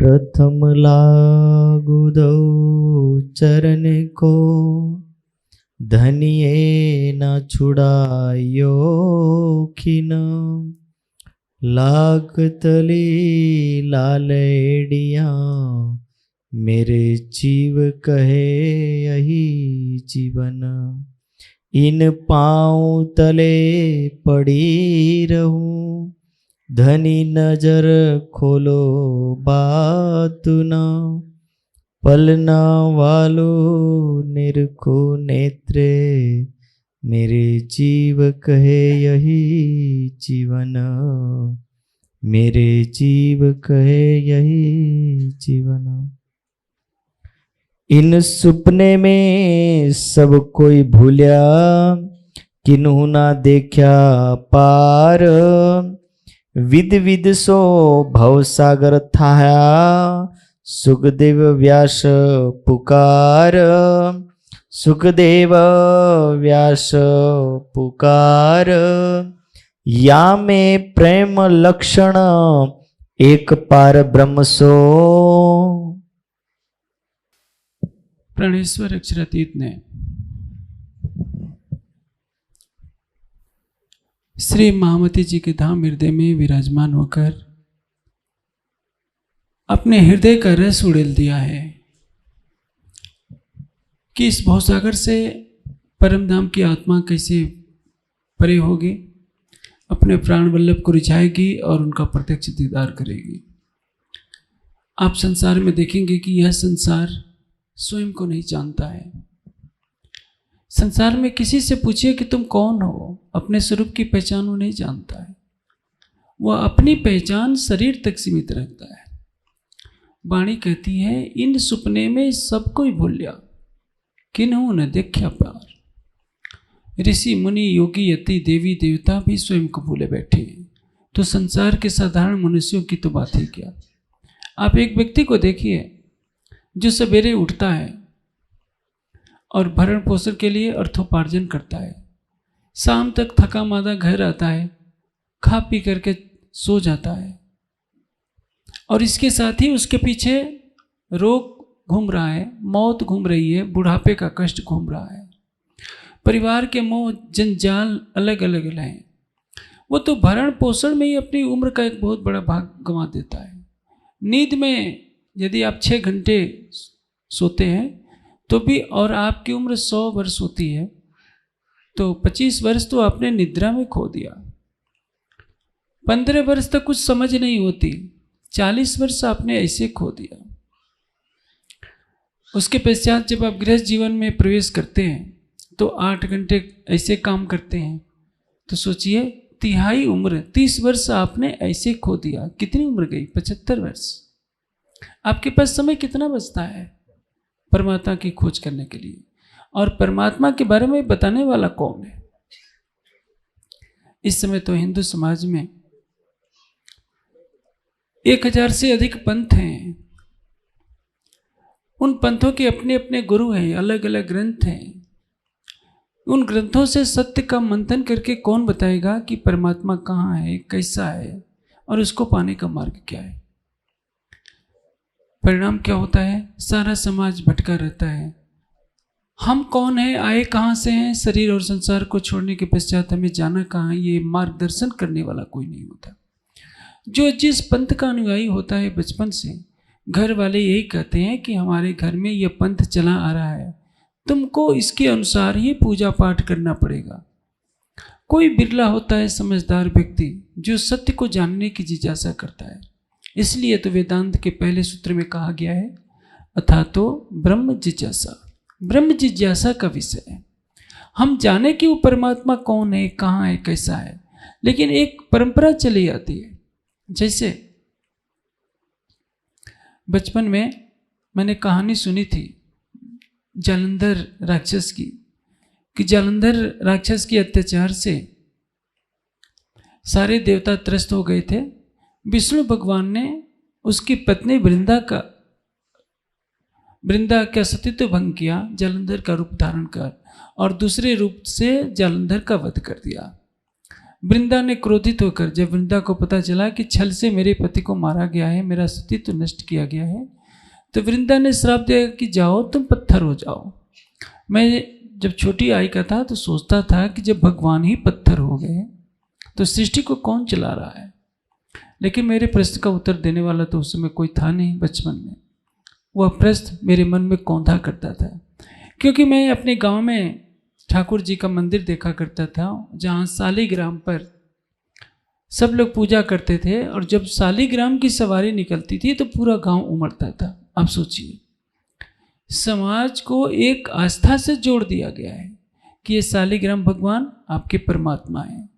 प्रथम लागू दो चरण को, धनिये न छुड़ायो खिन। लागतली लालेडिया, मेरे जीव कहे यही जीवन। इन पाँव तले पड़ी रहूं, धनी नजर खोलो बात न। पलना वालो निरखो नेत्रे, मेरे जीव कहे यही जीवन। मेरे जीव कहे यही जीवन। इन सुपने में सब कोई भूलिया, किन्हू ना देखा पार। विद विद सो भव सागर थाया, सुखदेव व्यास पुकार। सुखदेव व्यास पुकार। या में प्रेम लक्षण एक पार ब्रह्म सो। प्राणेश्वर अक्षरातीत ने श्री महामती जी के धाम हृदय में विराजमान होकर अपने हृदय का रस उड़ेल दिया है कि इस भवसागर से परम धाम की आत्मा कैसे परे होगी, अपने प्राण वल्लभ को रिझाएगी और उनका प्रत्यक्ष दीदार करेगी। आप संसार में देखेंगे कि यह संसार स्वयं को नहीं जानता है। संसार में किसी से पूछिए कि तुम कौन हो, अपने स्वरूप की पहचान वो नहीं जानता है। वह अपनी पहचान शरीर तक सीमित रखता है। वाणी कहती है, इन सुपने में सब कोई भूलिया, किन्हू न देखा पार। ऋषि मुनि योगी यति देवी देवता भी स्वयं को भूले बैठे हैं, तो संसार के साधारण मनुष्यों की तो बात ही क्या। आप एक व्यक्ति को देखिए जो सवेरे उठता है और भरण पोषण के लिए अर्थोपार्जन करता है, शाम तक थका मादा घर आता है, खा पी करके सो जाता है, और इसके साथ ही उसके पीछे रोग घूम रहा है, मौत घूम रही है, बुढ़ापे का कष्ट घूम रहा है, परिवार के मोह जंजाल अलग अलग हैं। वो तो भरण पोषण में ही अपनी उम्र का एक बहुत बड़ा भाग गंवा देता है। नींद में यदि आप 6 घंटे सोते हैं तो भी, और आपकी उम्र 100 वर्ष होती है, तो 25 वर्ष तो आपने निद्रा में खो दिया। 15 वर्ष तक कुछ समझ नहीं होती, 40 वर्ष आपने ऐसे खो दिया। उसके पश्चात जब आप गृहस्थ जीवन में प्रवेश करते हैं तो 8 घंटे ऐसे काम करते हैं, तो सोचिए तिहाई उम्र 30 वर्ष आपने ऐसे खो दिया। कितनी उम्र गई? 75 वर्ष। आपके पास समय कितना बचता है परमात्मा की खोज करने के लिए? और परमात्मा के बारे में बताने वाला कौन है? इस समय तो हिंदू समाज में 1000 से अधिक पंथ हैं। उन पंथों के अपने अपने गुरु हैं, अलग अलग ग्रंथ हैं। उन ग्रंथों से सत्य का मंथन करके कौन बताएगा कि परमात्मा कहाँ है, कैसा है, और उसको पाने का मार्ग क्या है? परिणाम क्या होता है? सारा समाज भटका रहता है। हम कौन हैं, आए कहाँ से हैं, शरीर और संसार को छोड़ने के पश्चात हमें जाना कहाँ है, ये मार्गदर्शन करने वाला कोई नहीं होता। जो जिस पंथ का अनुयायी होता है बचपन से, घर वाले यही कहते हैं कि हमारे घर में यह पंथ चला आ रहा है, तुमको इसके अनुसार ही पूजा पाठ करना पड़ेगा। कोई बिरला होता है समझदार व्यक्ति जो सत्य को जानने की जिज्ञासा करता है। इसलिए तो वेदांत के पहले सूत्र में कहा गया है, अथा तो ब्रह्म जिज्ञासा। ब्रह्म जिज्ञासा का विषय है। हम जाने कि वो परमात्मा कौन है, कहाँ है, कैसा है, लेकिन एक परंपरा चली आती है। जैसे बचपन में मैंने कहानी सुनी थी जालंधर राक्षस की, कि जालंधर राक्षस के अत्याचार से सारे देवता त्रस्त हो गए थे। विष्णु भगवान ने उसकी पत्नी वृंदा का सतीत्व भंग किया, जालंधर का रूप धारण कर, और दूसरे रूप से जालंधर का वध कर दिया। वृंदा ने क्रोधित होकर, जब वृंदा को पता चला कि छल से मेरे पति को मारा गया है, मेरा सतीत्व तो नष्ट किया गया है, तो वृंदा ने श्राप दिया कि जाओ तुम पत्थर हो जाओ। मैं जब छोटी आई का था तो सोचता था कि जब भगवान ही पत्थर हो गए तो सृष्टि को कौन चला रहा है। लेकिन मेरे प्रश्न का उत्तर देने वाला तो उस समय कोई था नहीं। बचपन में वह प्रश्न मेरे मन में कौंधा करता था, क्योंकि मैं अपने गांव में ठाकुर जी का मंदिर देखा करता था, जहाँ शालिग्राम पर सब लोग पूजा करते थे, और जब शालिग्राम की सवारी निकलती थी तो पूरा गांव उमड़ता था। अब सोचिए, समाज को एक आस्था से जोड़ दिया गया है कि ये शालिग्राम भगवान आपके परमात्मा हैं,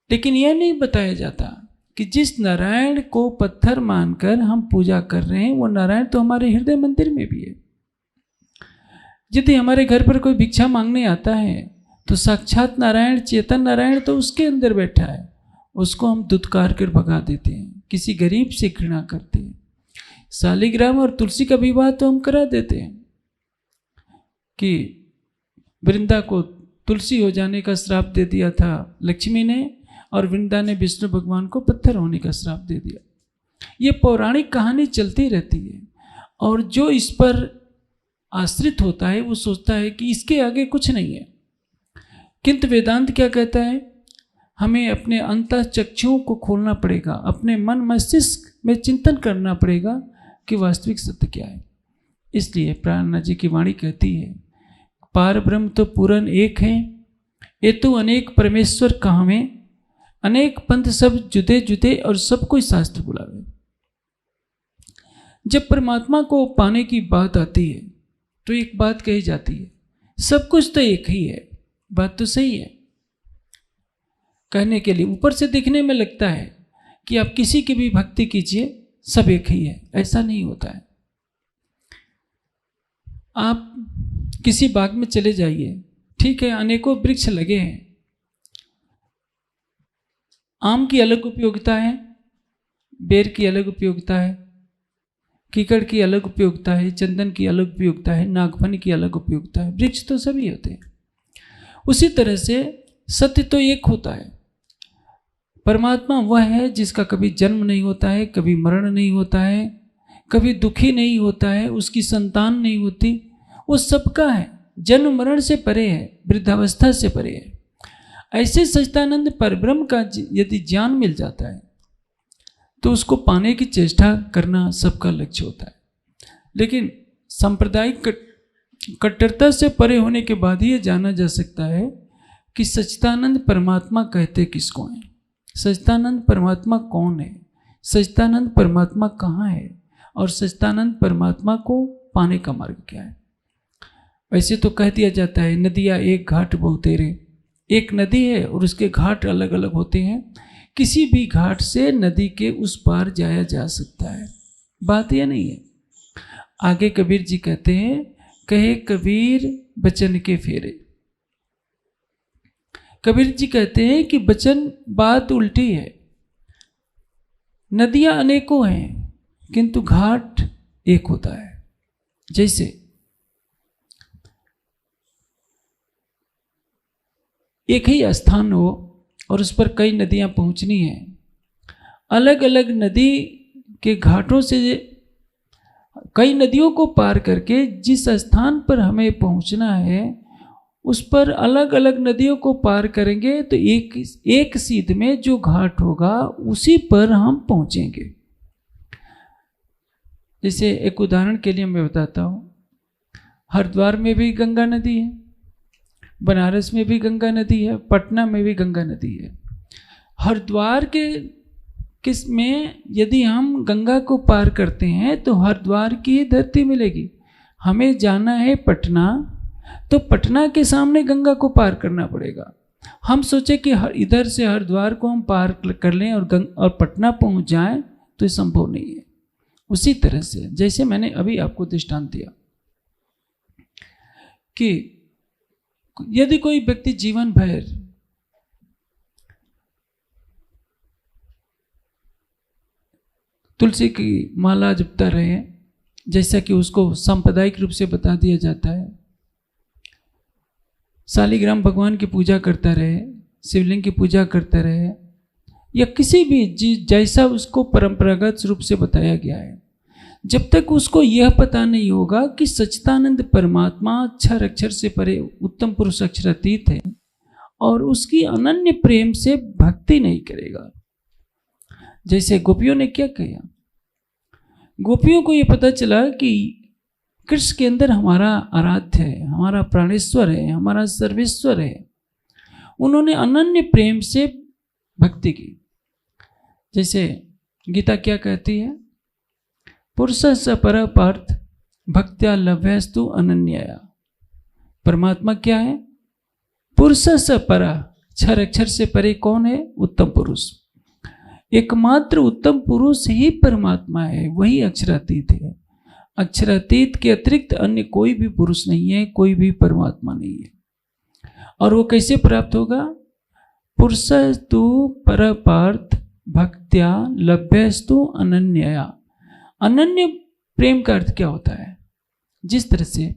लेकिन यह नहीं बताया जाता कि जिस नारायण को पत्थर मानकर हम पूजा कर रहे हैं वो नारायण तो हमारे हृदय मंदिर में भी है। यदि हमारे घर पर कोई भिक्षा मांगने आता है तो साक्षात नारायण, चेतन नारायण तो उसके अंदर बैठा है, उसको हम दुत्कार कर भगा देते हैं, किसी गरीब से घृणा करते हैं। शालिग्राम और तुलसी का विवाह तो हम करा देते हैं कि वृंदा को तुलसी हो जाने का श्राप दे दिया था लक्ष्मी ने, और वृंदा ने विष्णु भगवान को पत्थर होने का श्राप दे दिया। ये पौराणिक कहानी चलती रहती है, और जो इस पर आश्रित होता है वो सोचता है कि इसके आगे कुछ नहीं है। किंतु वेदांत क्या कहता है? हमें अपने अंतःचक्षुओं को खोलना पड़ेगा, अपने मन मस्तिष्क में चिंतन करना पड़ेगा कि वास्तविक सत्य क्या है। इसलिए प्राणनाथ जी की वाणी कहती है, पार ब्रह्म तो पूरन एक है, ये तो अनेक परमेश्वर कहाँ में, अनेक पंथ सब जुदे जुदे और सब कोई शास्त्र बुलावे। जब परमात्मा को पाने की बात आती है तो एक बात कही जाती है, सब कुछ तो एक ही है। बात तो सही है, कहने के लिए ऊपर से दिखने में लगता है कि आप किसी की भी भक्ति कीजिए सब एक ही है, ऐसा नहीं होता है। आप किसी बाग में चले जाइए, ठीक है, अनेकों वृक्ष लगे हैं, आम की अलग उपयोगिता है, बेर की अलग उपयोगिता है, कीकड़ की अलग उपयोगिता है, चंदन की अलग उपयोगिता है, नागफनी की अलग उपयोगिता है, वृक्ष तो सभी होते हैं। उसी तरह से सत्य तो एक होता है। परमात्मा वह है जिसका कभी जन्म नहीं होता है, कभी मरण नहीं होता है, कभी दुखी नहीं होता है, उसकी संतान नहीं होती, वो सबका है, जन्म मरण से परे है, वृद्धावस्था से परे है। ऐसे सच्चिदानंद परब्रह्म का यदि ज्ञान मिल जाता है तो उसको पाने की चेष्टा करना सबका लक्ष्य होता है। लेकिन सांप्रदायिक कट्टरता से परे होने के बाद ही ये जाना जा सकता है कि सच्चिदानंद परमात्मा कहते किसको हैं, सच्चिदानंद परमात्मा कौन है, सच्चिदानंद परमात्मा कहाँ है, और सच्चिदानंद परमात्मा को पाने का मार्ग क्या है। वैसे तो कह दिया जाता है, नदियाँ एक घाट बहुतेरे, एक नदी है और उसके घाट अलग अलग होते हैं, किसी भी घाट से नदी के उस पार जाया जा सकता है। बात यह नहीं है। आगे कबीर जी कहते हैं, कहे कबीर बचन के फेरे। कबीर जी कहते हैं कि बचन बात उल्टी है, नदियां अनेकों हैं किंतु घाट एक होता है। जैसे एक ही स्थान हो और उस पर कई नदियां पहुंचनी हैं, अलग अलग नदी के घाटों से कई नदियों को पार करके जिस स्थान पर हमें पहुंचना है उस पर अलग अलग नदियों को पार करेंगे तो एक सीध में जो घाट होगा उसी पर हम पहुंचेंगे। जैसे एक उदाहरण के लिए मैं बताता हूँ, हरिद्वार में भी गंगा नदी है, बनारस में भी गंगा नदी है, पटना में भी गंगा नदी है। हरिद्वार के किस में यदि हम गंगा को पार करते हैं तो हरिद्वार की धरती मिलेगी। हमें जाना है पटना, तो पटना के सामने गंगा को पार करना पड़ेगा। हम सोचे कि इधर से हरिद्वार को हम पार कर लें और पटना पहुंच जाएं, तो ये संभव नहीं है। उसी तरह से जैसे मैंने अभी आपको दृष्टांत दिया कि यदि कोई व्यक्ति जीवन भर तुलसी की माला जपता रहे, जैसा कि उसको सांप्रदायिक रूप से बता दिया जाता है, शालिग्राम भगवान की पूजा करता रहे, शिवलिंग की पूजा करते रहे, या किसी भी जैसा उसको परंपरागत रूप से बताया गया है, जब तक उसको यह पता नहीं होगा कि सच्चिदानंद परमात्मा अक्षर अक्षर से परे उत्तम पुरुष अक्षरातीत है और उसकी अनन्य प्रेम से भक्ति नहीं करेगा। जैसे गोपियों ने क्या किया, गोपियों को यह पता चला कि कृष्ण के अंदर हमारा आराध्य है, हमारा प्राणेश्वर है, हमारा सर्वेश्वर है। उन्होंने अनन्य प्रेम से भक्ति की। जैसे गीता क्या कहती है, पुरुष स पर पार्थ भक्त्या लभ्यस्तु अनन्यया। परमात्मा क्या है? पुरुष स पर, अक्षर अक्षर से परे कौन है? उत्तम पुरुष। एकमात्र उत्तम पुरुष ही परमात्मा है, वही अक्षरातीत है। अक्षरातीत के अतिरिक्त अन्य कोई भी पुरुष नहीं है, कोई भी परमात्मा नहीं है। और वो कैसे प्राप्त होगा? पुरुषस्तु परपार्थ भक्त्या लभ्यस्तु अनन्यया। अनन्य प्रेम का अर्थ क्या होता है? जिस तरह से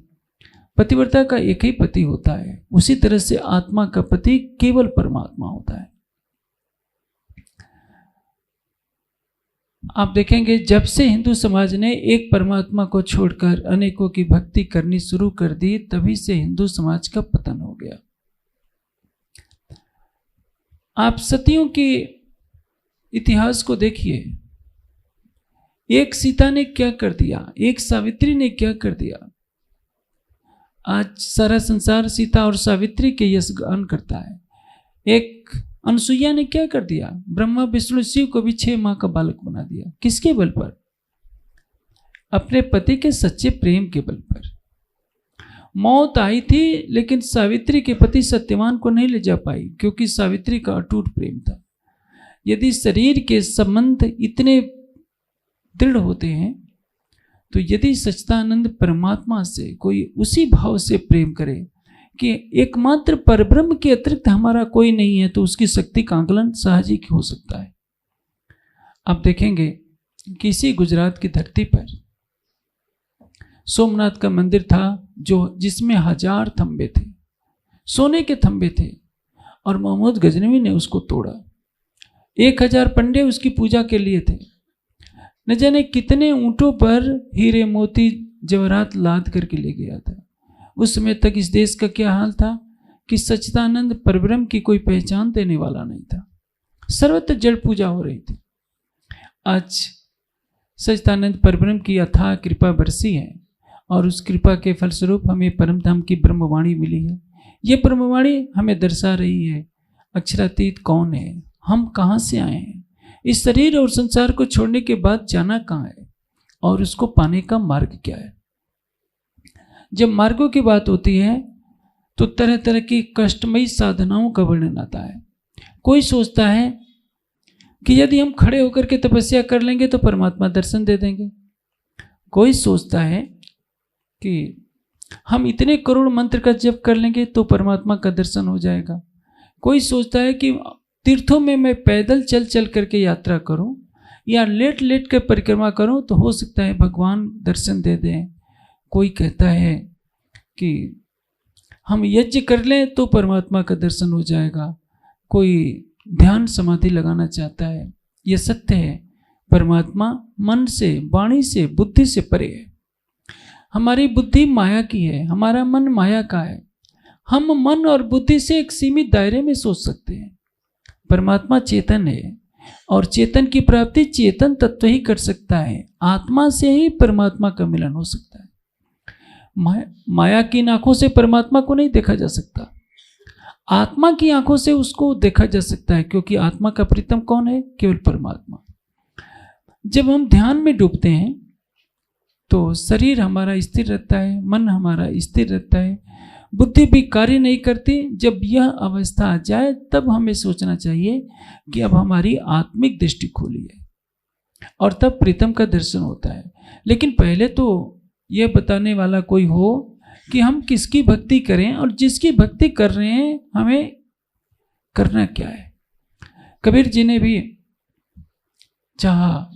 पतिव्रता का एक ही पति होता है, उसी तरह से आत्मा का पति केवल परमात्मा होता है। आप देखेंगे जब से हिंदू समाज ने एक परमात्मा को छोड़कर अनेकों की भक्ति करनी शुरू कर दी, तभी से हिंदू समाज का पतन हो गया। आप सतियों के इतिहास को देखिए, एक सीता ने क्या कर दिया, एक सावित्री ने क्या कर दिया। आज सारा संसार सीता और सावित्री के यश गान करता है। एक अनसुईया ने क्या कर दिया, ब्रह्मा विष्णु शिव को भी 6 माह का बालक बना दिया। किसके बल पर? अपने पति के सच्चे प्रेम के बल पर। मौत आई थी लेकिन सावित्री के पति सत्यवान को नहीं ले जा पाई, क्योंकि सावित्री का अटूट प्रेम था। यदि शरीर के संबंध इतने दृढ़ होते हैं, तो यदि सच्चिदानंद परमात्मा से कोई उसी भाव से प्रेम करे कि एकमात्र परब्रह्म के अतिरिक्त हमारा कोई नहीं है, तो उसकी शक्ति का आकलन सहज ही हो सकता है। आप देखेंगे किसी गुजरात की धरती पर सोमनाथ का मंदिर था, जिसमें 1000 थंबे थे, सोने के थंबे थे, और मोहम्मद गजनवी ने उसको तोड़ा। 1000 पंडे उसकी पूजा के लिए थे। न जाने कितने ऊंटों पर हीरे मोती जवाहरात लाद करके ले गया था। उस समय तक इस देश का क्या हाल था कि सच्चिदानंद परब्रह्म की कोई पहचान देने वाला नहीं था। सर्वत्र जड़ पूजा हो रही थी। आज सच्चिदानंद परब्रह्म की अथाह कृपा बरसी है, और उस कृपा के फलस्वरूप हमें परम धाम की ब्रह्मवाणी मिली है। ये ब्रह्मवाणी हमें दर्शा रही है अक्षरातीत कौन है, हम कहाँ से आए हैं, इस शरीर और संसार को छोड़ने के बाद जाना कहाँ है, और उसको पाने का मार्ग क्या है। जब मार्गों की बात होती है तो तरह तरह की कष्टमयी साधनाओं का वर्णन आता है। कोई सोचता है कि यदि हम खड़े होकर के तपस्या कर लेंगे तो परमात्मा दर्शन दे देंगे। कोई सोचता है कि हम इतने करोड़ मंत्र का जप कर लेंगे तो परमात्मा का दर्शन हो जाएगा। कोई सोचता है कि तीर्थों में मैं पैदल चल चल करके यात्रा करूं या लेट लेट कर परिक्रमा करूं तो हो सकता है भगवान दर्शन दे दें। कोई कहता है कि हम यज्ञ कर लें तो परमात्मा का दर्शन हो जाएगा। कोई ध्यान समाधि लगाना चाहता है। यह सत्य है, परमात्मा मन से, वाणी से, बुद्धि से परे है। हमारी बुद्धि माया की है, हमारा मन माया का है। हम मन और बुद्धि से एक सीमित दायरे में सोच सकते हैं। परमात्मा चेतन है, और चेतन की प्राप्ति चेतन तत्व ही कर सकता है। आत्मा से ही परमात्मा का मिलन हो सकता है। माया की आंखों से परमात्मा को नहीं देखा जा सकता, आत्मा की आंखों से उसको देखा जा सकता है, क्योंकि आत्मा का प्रीतम कौन है? केवल परमात्मा। जब हम ध्यान में डूबते हैं तो शरीर हमारा स्थिर रहता है, मन हमारा स्थिर रहता है, बुद्धि भी कार्य नहीं करती। जब यह अवस्था आ जाए तब हमें सोचना चाहिए कि अब हमारी आत्मिक दृष्टि खुली है, और तब प्रीतम का दर्शन होता है। लेकिन पहले तो यह बताने वाला कोई हो कि हम किसकी भक्ति करें, और जिसकी भक्ति कर रहे हैं हमें करना क्या है। कबीर जी ने भी चाहा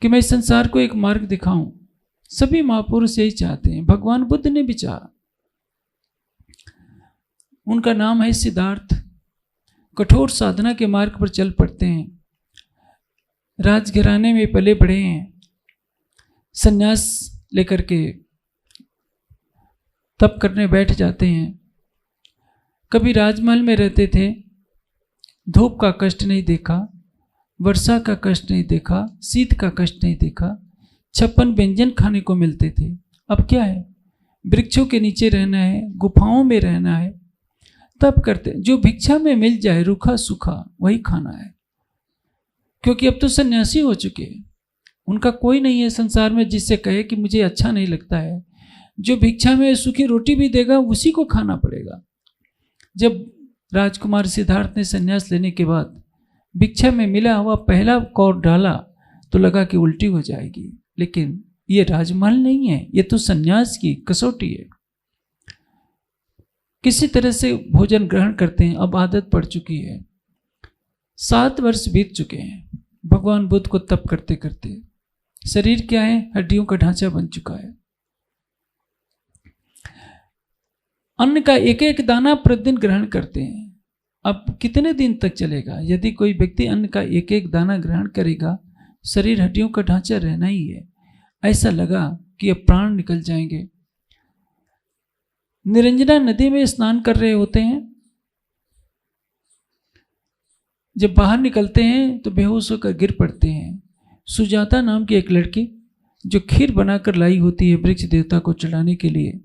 कि मैं संसार को एक मार्ग दिखाऊं। सभी महापुरुष यही चाहते हैं। भगवान बुद्ध ने भी चाहा। उनका नाम है सिद्धार्थ। कठोर साधना के मार्ग पर चल पड़ते हैं, राजघराने में पले बढ़े हैं, संन्यास लेकर के तप करने बैठ जाते हैं। कभी राजमहल में रहते थे, धूप का कष्ट नहीं देखा, वर्षा का कष्ट नहीं देखा, शीत का कष्ट नहीं देखा, 56 व्यंजन खाने को मिलते थे। अब क्या है, वृक्षों के नीचे रहना है, गुफाओं में रहना है, तब करते जो भिक्षा में मिल जाए रूखा सूखा वही खाना है, क्योंकि अब तो सन्यासी हो चुके हैं। उनका कोई नहीं है संसार में जिससे कहे कि मुझे अच्छा नहीं लगता है। जो भिक्षा में सूखी रोटी भी देगा उसी को खाना पड़ेगा। जब राजकुमार सिद्धार्थ ने संन्यास लेने के बाद भिक्षा में मिला हुआ पहला कौर डाला तो लगा कि उल्टी हो जाएगी, लेकिन ये राजमहल नहीं है, ये तो संन्यास की कसौटी है। किसी तरह से भोजन ग्रहण करते हैं, अब आदत पड़ चुकी है। 7 वर्ष बीत चुके हैं भगवान बुद्ध को तप करते करते। शरीर क्या है, हड्डियों का ढांचा बन चुका है। अन्न का एक एक दाना प्रतिदिन ग्रहण करते हैं। अब कितने दिन तक चलेगा? यदि कोई व्यक्ति अन्न का एक एक दाना ग्रहण करेगा, शरीर हड्डियों का ढांचा रहना ही है। ऐसा लगा कि अब प्राण निकल जाएंगे। निरंजना नदी में स्नान कर रहे होते हैं, जब बाहर निकलते हैं तो बेहोश होकर गिर पड़ते हैं। सुजाता नाम की एक लड़की जो खीर बनाकर लाई होती है वृक्ष देवता को चढ़ाने के लिए,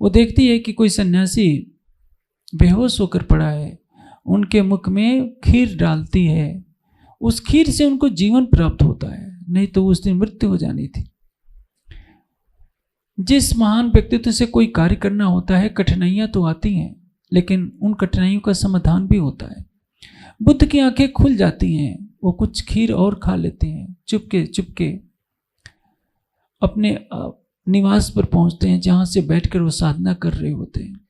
वो देखती है कि कोई सन्यासी बेहोश होकर पड़ा है, उनके मुख में खीर डालती है। उस खीर से उनको जीवन प्राप्त होता है, नहीं तो उस दिन मृत्यु हो जानी थी। जिस महान व्यक्तित्व से कोई कार्य करना होता है, कठिनाइयां तो आती हैं, लेकिन उन कठिनाइयों का समाधान भी होता है। बुद्ध की आंखें खुल जाती हैं, वो कुछ खीर और खा लेते हैं, चुपके चुपके अपने निवास पर पहुंचते हैं जहां से बैठकर वो साधना कर रहे होते हैं।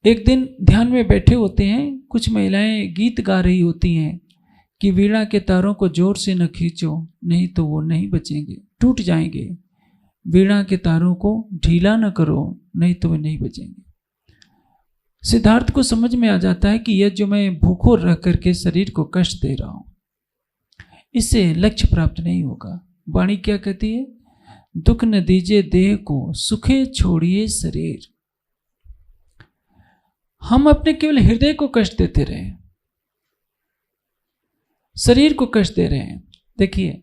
एक दिन ध्यान में बैठे होते हैं, कुछ महिलाएं गीत गा रही होती हैं कि वीणा के तारों को जोर से न खींचो, नहीं तो वो नहीं बचेंगे, टूट जाएंगे। वीणा के तारों को ढीला न करो, नहीं तो वे नहीं बचेंगे। सिद्धार्थ को समझ में आ जाता है कि यह जो मैं भूखो रह करके शरीर को कष्ट दे रहा हूं, इससे लक्ष्य प्राप्त नहीं होगा। वाणी क्या कहती है? दुख न दीजिए देह को, सुखे छोड़िए शरीर। हम अपने केवल हृदय को कष्ट देते रहे, शरीर को कष्ट दे रहे हैं। देखिए,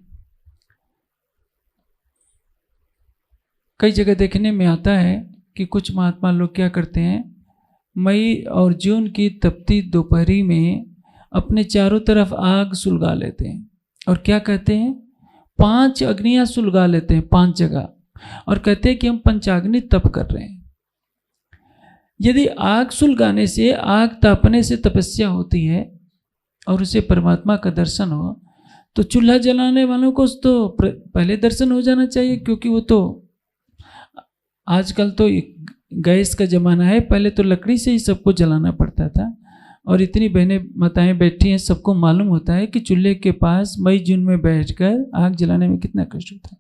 कई जगह देखने में आता है कि कुछ महात्मा लोग क्या करते हैं, मई और जून की तपती दोपहरी में अपने चारों तरफ आग सुलगा लेते हैं और क्या कहते हैं, 5 अग्नियां सुलगा लेते हैं 5 जगह, और कहते हैं कि हम पंचाग्नि तप कर रहे हैं। यदि आग सुलगाने से, आग तापने से तपस्या होती है और उसे परमात्मा का दर्शन हो, तो चूल्हा जलाने वालों को तो पहले दर्शन हो जाना चाहिए, क्योंकि वो तो आजकल तो गैस का ज़माना है, पहले तो लकड़ी से ही सबको जलाना पड़ता था। और इतनी बहनें माताएं बैठी हैं, सबको मालूम होता है कि चूल्हे के पास मई जून में बैठकर आग जलाने में कितना कष्ट होता है।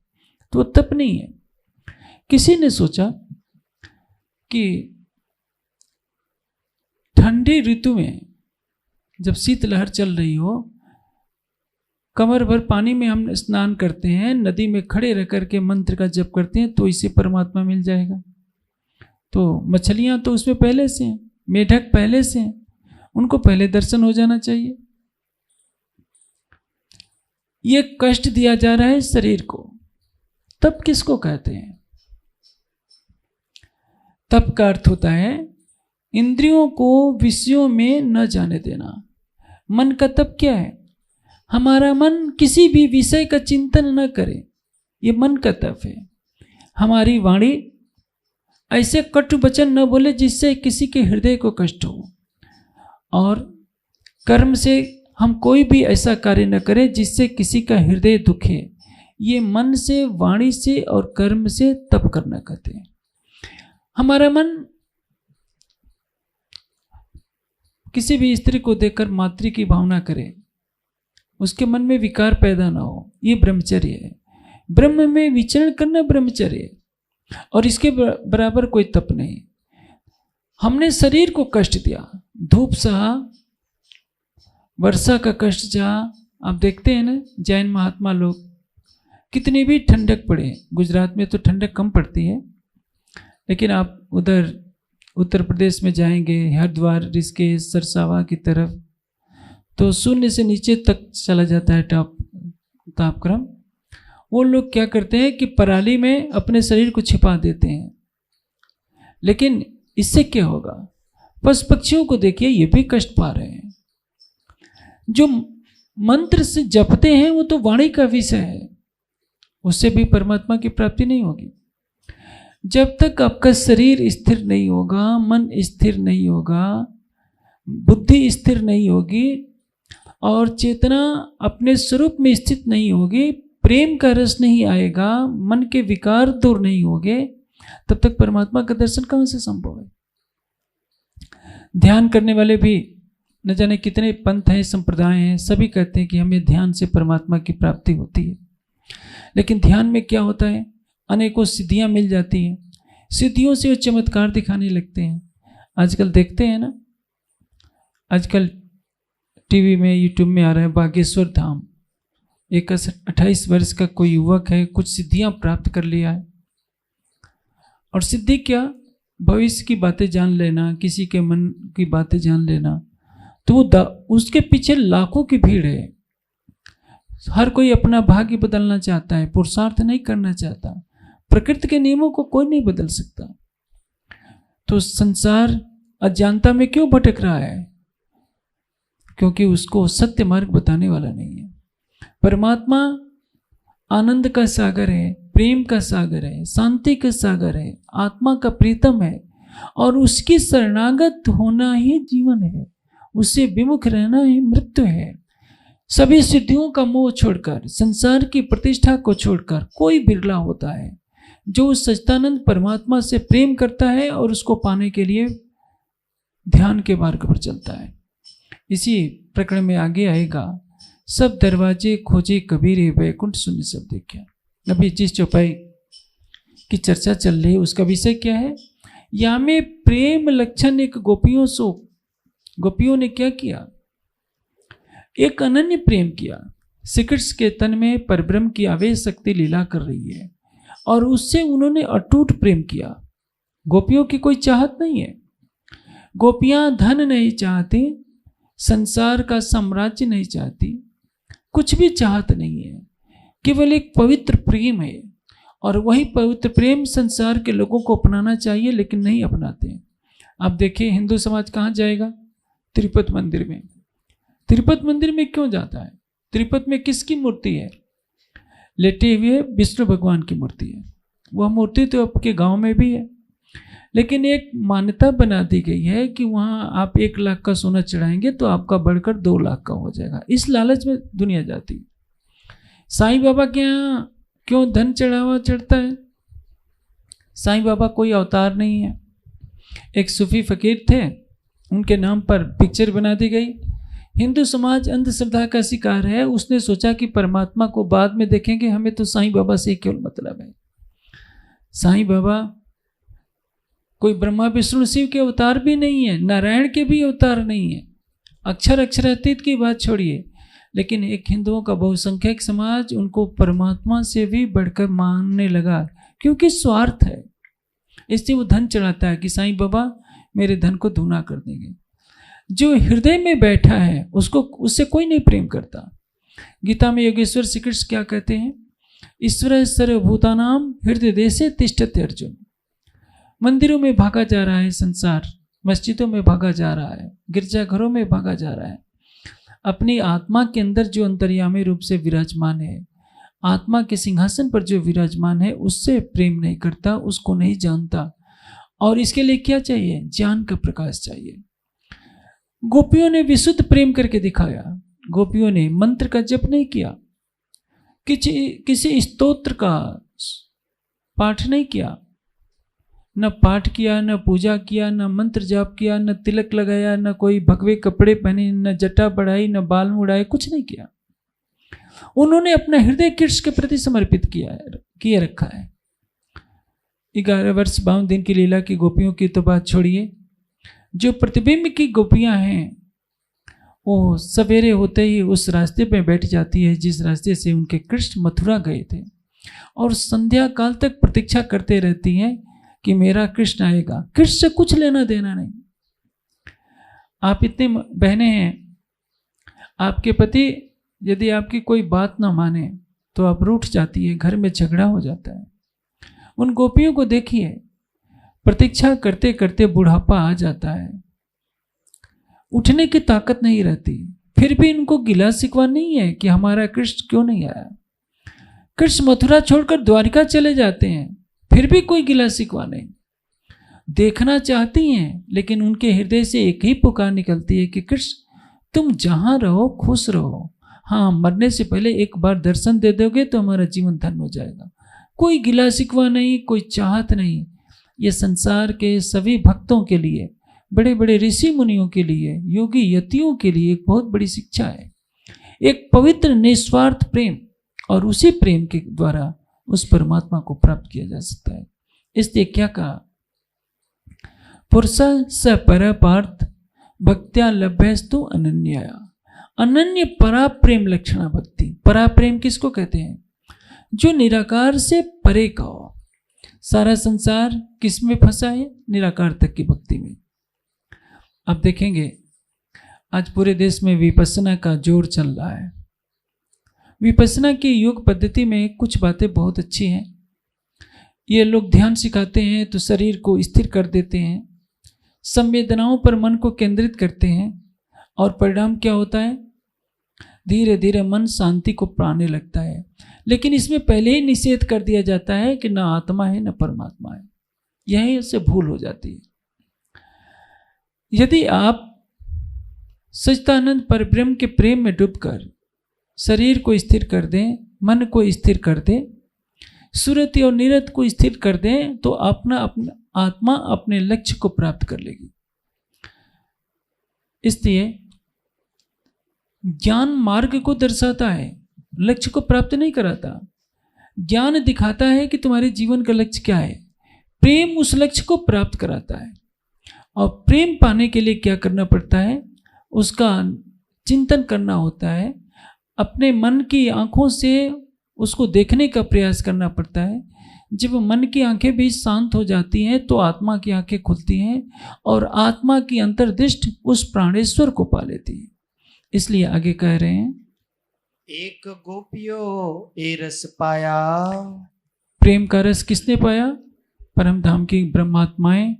तो वो तप नहीं है। किसी ने सोचा कि ठंडी ऋतु में जब शीतलहर चल रही हो, कमर भर पानी में हम स्नान करते हैं, नदी में खड़े रह करके मंत्र का जप करते हैं, तो इससे परमात्मा मिल जाएगा। तो मछलियां तो उसमें पहले से हैं, मेढक पहले से हैं, उनको पहले दर्शन हो जाना चाहिए। ये कष्ट दिया जा रहा है शरीर को। तप किसको कहते हैं? तप का अर्थ होता है इंद्रियों को विषयों में न जाने देना। मन का तप क्या है? हमारा मन किसी भी विषय का चिंतन न करे, ये मन का तप है। हमारी वाणी ऐसे कटु वचन न बोले जिससे किसी के हृदय को कष्ट हो, और कर्म से हम कोई भी ऐसा कार्य न करें जिससे किसी का हृदय दुखे। ये मन से, वाणी से और कर्म से तप करना कहते हैं। हमारा मन किसी भी स्त्री को देखकर मातृ की भावना करे, उसके मन में विकार पैदा ना हो, ये ब्रह्मचर्य है। ब्रह्म में विचरण करना ब्रह्मचर्य है, और इसके बराबर कोई तप नहीं। हमने शरीर को कष्ट दिया, धूप सहा, वर्षा का कष्ट सहा। आप देखते हैं ना जैन महात्मा लोग, कितनी भी ठंडक पड़े, गुजरात में तो ठंडक कम पड़ती है, लेकिन आप उधर उत्तर प्रदेश में जाएंगे, हरिद्वार, ऋषिकेश, सरसावा की तरफ, तो शून्य से नीचे तक चला जाता है तापक्रम। वो लोग क्या करते हैं कि पराली में अपने शरीर को छिपा देते हैं, लेकिन इससे क्या होगा? पशु पक्षियों को देखिए, ये भी कष्ट पा रहे हैं। जो मंत्र से जपते हैं वो तो वाणी का विषय है, उससे भी परमात्मा की प्राप्ति नहीं होगी। जब तक आपका शरीर स्थिर नहीं होगा, मन स्थिर नहीं होगा, बुद्धि स्थिर नहीं होगी और चेतना अपने स्वरूप में स्थित नहीं होगी, प्रेम का रस नहीं आएगा, मन के विकार दूर नहीं होंगे, तब तक परमात्मा का दर्शन कहां से संभव है? ध्यान करने वाले भी न जाने कितने पंथ हैं, संप्रदाय हैं, सभी कहते हैं कि हमें ध्यान से परमात्मा की प्राप्ति होती है। लेकिन ध्यान में क्या होता है? अनेकों सिद्धियां मिल जाती हैं, सिद्धियों से वो चमत्कार दिखाने लगते हैं। आजकल देखते हैं ना, आजकल टीवी में, यूट्यूब में आ रहा है बागेश्वर धाम। एक 28 वर्ष का कोई युवक है, कुछ सिद्धियां प्राप्त कर लिया है। और सिद्धि क्या? भविष्य की बातें जान लेना, किसी के मन की बातें जान लेना। तो वो उसके पीछे लाखों की भीड़ है। हर कोई अपना भाग्य बदलना चाहता है, पुरुषार्थ नहीं करना चाहता। प्रकृति के नियमों को कोई नहीं बदल सकता। तो संसार अज्ञानता में क्यों भटक रहा है? क्योंकि उसको सत्य मार्ग बताने वाला नहीं है। परमात्मा आनंद का सागर है, प्रेम का सागर है, शांति का सागर है, आत्मा का प्रीतम है, और उसकी शरणागत होना ही जीवन है, उससे विमुख रहना ही मृत्यु है। सभी सिद्धियों का मोह छोड़कर, संसार की प्रतिष्ठा को छोड़कर कोई बिरला होता है जो उस सच्चिदानंद परमात्मा से प्रेम करता है और उसको पाने के लिए ध्यान के मार्ग पर चलता है। इसी प्रकरण में आगे आएगा, सब दरवाजे खोजे कबीर वैकुंठ शून्य सब देखा। अभी जिस चौपाई की चर्चा चल रही है उसका विषय क्या है? या में प्रेम लक्षण एक गोपियों ने क्या किया? एक अनन्य प्रेम किया। श्री कृष्ण के तन में परब्रह्म की आवेश शक्ति लीला कर रही है और उससे उन्होंने अटूट प्रेम किया। गोपियों की कोई चाहत नहीं है। गोपियां धन नहीं चाहती, संसार का साम्राज्य नहीं चाहती, कुछ भी चाहत नहीं है, केवल एक पवित्र प्रेम है। और वही पवित्र प्रेम संसार के लोगों को अपनाना चाहिए, लेकिन नहीं अपनाते। आप देखिए हिंदू समाज कहाँ जाएगा? तिरुपति मंदिर में। तिरुपति मंदिर में क्यों जाता है? तिरुपति में किसकी मूर्ति है? लेटे हुए विष्णु भगवान की मूर्ति है। वह मूर्ति तो आपके गांव में भी है, लेकिन एक मान्यता बना दी गई है कि वहाँ आप 1 लाख का सोना चढ़ाएंगे तो आपका बढ़कर 2 लाख का हो जाएगा। इस लालच में दुनिया जाती है। साईं बाबा के यहाँ क्यों धन चढ़ता है? साईं बाबा कोई अवतार नहीं है। एक सूफी फकीर थे, उनके नाम पर पिक्चर बना दी गई। हिंदू समाज अंधश्रद्धा का शिकार है। उसने सोचा कि परमात्मा को बाद में देखेंगे, हमें तो साईं बाबा से केवल मतलब है। साईं बाबा कोई ब्रह्मा विष्णु शिव के अवतार भी नहीं है, नारायण के भी अवतार नहीं है। अक्षरातीत की बात छोड़िए, लेकिन एक हिंदुओं का बहुसंख्यक समाज उनको परमात्मा से भी बढ़कर मानने लगा, क्योंकि स्वार्थ है। इसलिए वो धन चढ़ाता है कि साईं बाबा मेरे धन को दूना कर देंगे। जो हृदय में बैठा है उससे कोई नहीं प्रेम करता। गीता में योगेश्वर श्री कृष्ण क्या कहते हैं? ईश्वर सर्वभूतानाम हृदय देशे तिष्ठते अर्जुन। मंदिरों में भागा जा रहा है संसार, मस्जिदों में भागा जा रहा है, गिरजाघरों में भागा जा रहा है। अपनी आत्मा के अंदर जो अंतर्यामी रूप से विराजमान है, आत्मा के सिंहासन पर जो विराजमान है, उससे प्रेम नहीं करता, उसको नहीं जानता। और इसके लिए क्या चाहिए? ज्ञान का प्रकाश चाहिए। गोपियों ने विशुद्ध प्रेम करके दिखाया। गोपियों ने मंत्र का जप नहीं किया, किसी स्तोत्र का पाठ नहीं किया, न पाठ किया, न पूजा किया, न मंत्र जाप किया, न तिलक लगाया, न कोई भगवे कपड़े पहने, न जटा बढ़ाई, न बाल मुड़ाए, कुछ नहीं किया। उन्होंने अपना हृदय कृष्ण के प्रति समर्पित किया रखा है। 11 वर्ष 52 दिन की लीला की गोपियों की तो बात छोड़िए, जो प्रतिबिंब की गोपियां हैं वो सवेरे होते ही उस रास्ते पे बैठ जाती है जिस रास्ते से उनके कृष्ण मथुरा गए थे, और संध्या काल तक प्रतीक्षा करते रहती हैं कि मेरा कृष्ण आएगा। कृष्ण से कुछ लेना देना नहीं। आप इतने बहनें हैं, आपके पति यदि आपकी कोई बात ना माने तो आप रूठ जाती है, घर में झगड़ा हो जाता है। उन गोपियों को देखिए, प्रतीक्षा करते करते बुढ़ापा आ जाता है, उठने की ताकत नहीं रहती, फिर भी इनको गिला शिकवा नहीं है कि हमारा कृष्ण क्यों नहीं आया। कृष्ण मथुरा छोड़कर द्वारिका चले जाते हैं, फिर भी कोई गिला शिकवा नहीं। देखना चाहती हैं, लेकिन उनके हृदय से एक ही पुकार निकलती है कि कृष्ण तुम जहां रहो खुश रहो, हाँ मरने से पहले एक बार दर्शन दे दोगे तो हमारा जीवन धन्य हो जाएगा। कोई गिला शिकवा नहीं, कोई चाहत नहीं। ये संसार के सभी भक्तों के लिए, बड़े बड़े ऋषि मुनियों के लिए, योगी यतियों के लिए एक बहुत बड़ी शिक्षा है, एक पवित्र निस्वार्थ प्रेम, और उसी प्रेम के द्वारा उस परमात्मा को प्राप्त किया जा सकता है। इसलिए क्या कहा, पुरुषा स पर पार्थ भक्त्या लभ्यस्तु अनन्या। अनन्य परा प्रेम लक्षणा भक्ति। परा प्रेम किसको कहते हैं? जो निराकार से परे का हो। सारा संसार किस में फंसा है? निराकार तक की भक्ति में। अब देखेंगे आज पूरे देश में विपस्सना का जोर चल रहा है। विपस्सना की योग पद्धति में कुछ बातें बहुत अच्छी हैं। ये लोग ध्यान सिखाते हैं तो शरीर को स्थिर कर देते हैं, संवेदनाओं पर मन को केंद्रित करते हैं, और परिणाम क्या होता है? धीरे धीरे मन शांति को पाने लगता है। लेकिन इसमें पहले ही निषेध कर दिया जाता है कि न आत्मा है न परमात्मा है। यही उससे भूल हो जाती है। यदि आप सच्चिदानंद परब्रह्म के प्रेम में डूबकर शरीर को स्थिर कर दें, मन को स्थिर कर दें, सुरति और निरत को स्थिर कर दें, तो अपना आत्मा अपने लक्ष्य को प्राप्त कर लेगी। इसलिए ज्ञान मार्ग को दर्शाता है, लक्ष्य को प्राप्त नहीं कराता। ज्ञान दिखाता है कि तुम्हारे जीवन का लक्ष्य क्या है। प्रेम उस लक्ष्य को प्राप्त कराता है। और प्रेम पाने के लिए क्या करना पड़ता है? उसका चिंतन करना होता है, अपने मन की आंखों से उसको देखने का प्रयास करना पड़ता है। जब मन की आंखें भी शांत हो जाती हैं तो आत्मा की आंखें खुलती हैं और आत्मा की अंतर्दृष्टि उस प्राणेश्वर को पा लेती है। इसलिए आगे कह रहे हैं, एक गोपियो ए रस पाया। प्रेम का रस किसने पाया? परम धाम की ब्रह्मात्माएं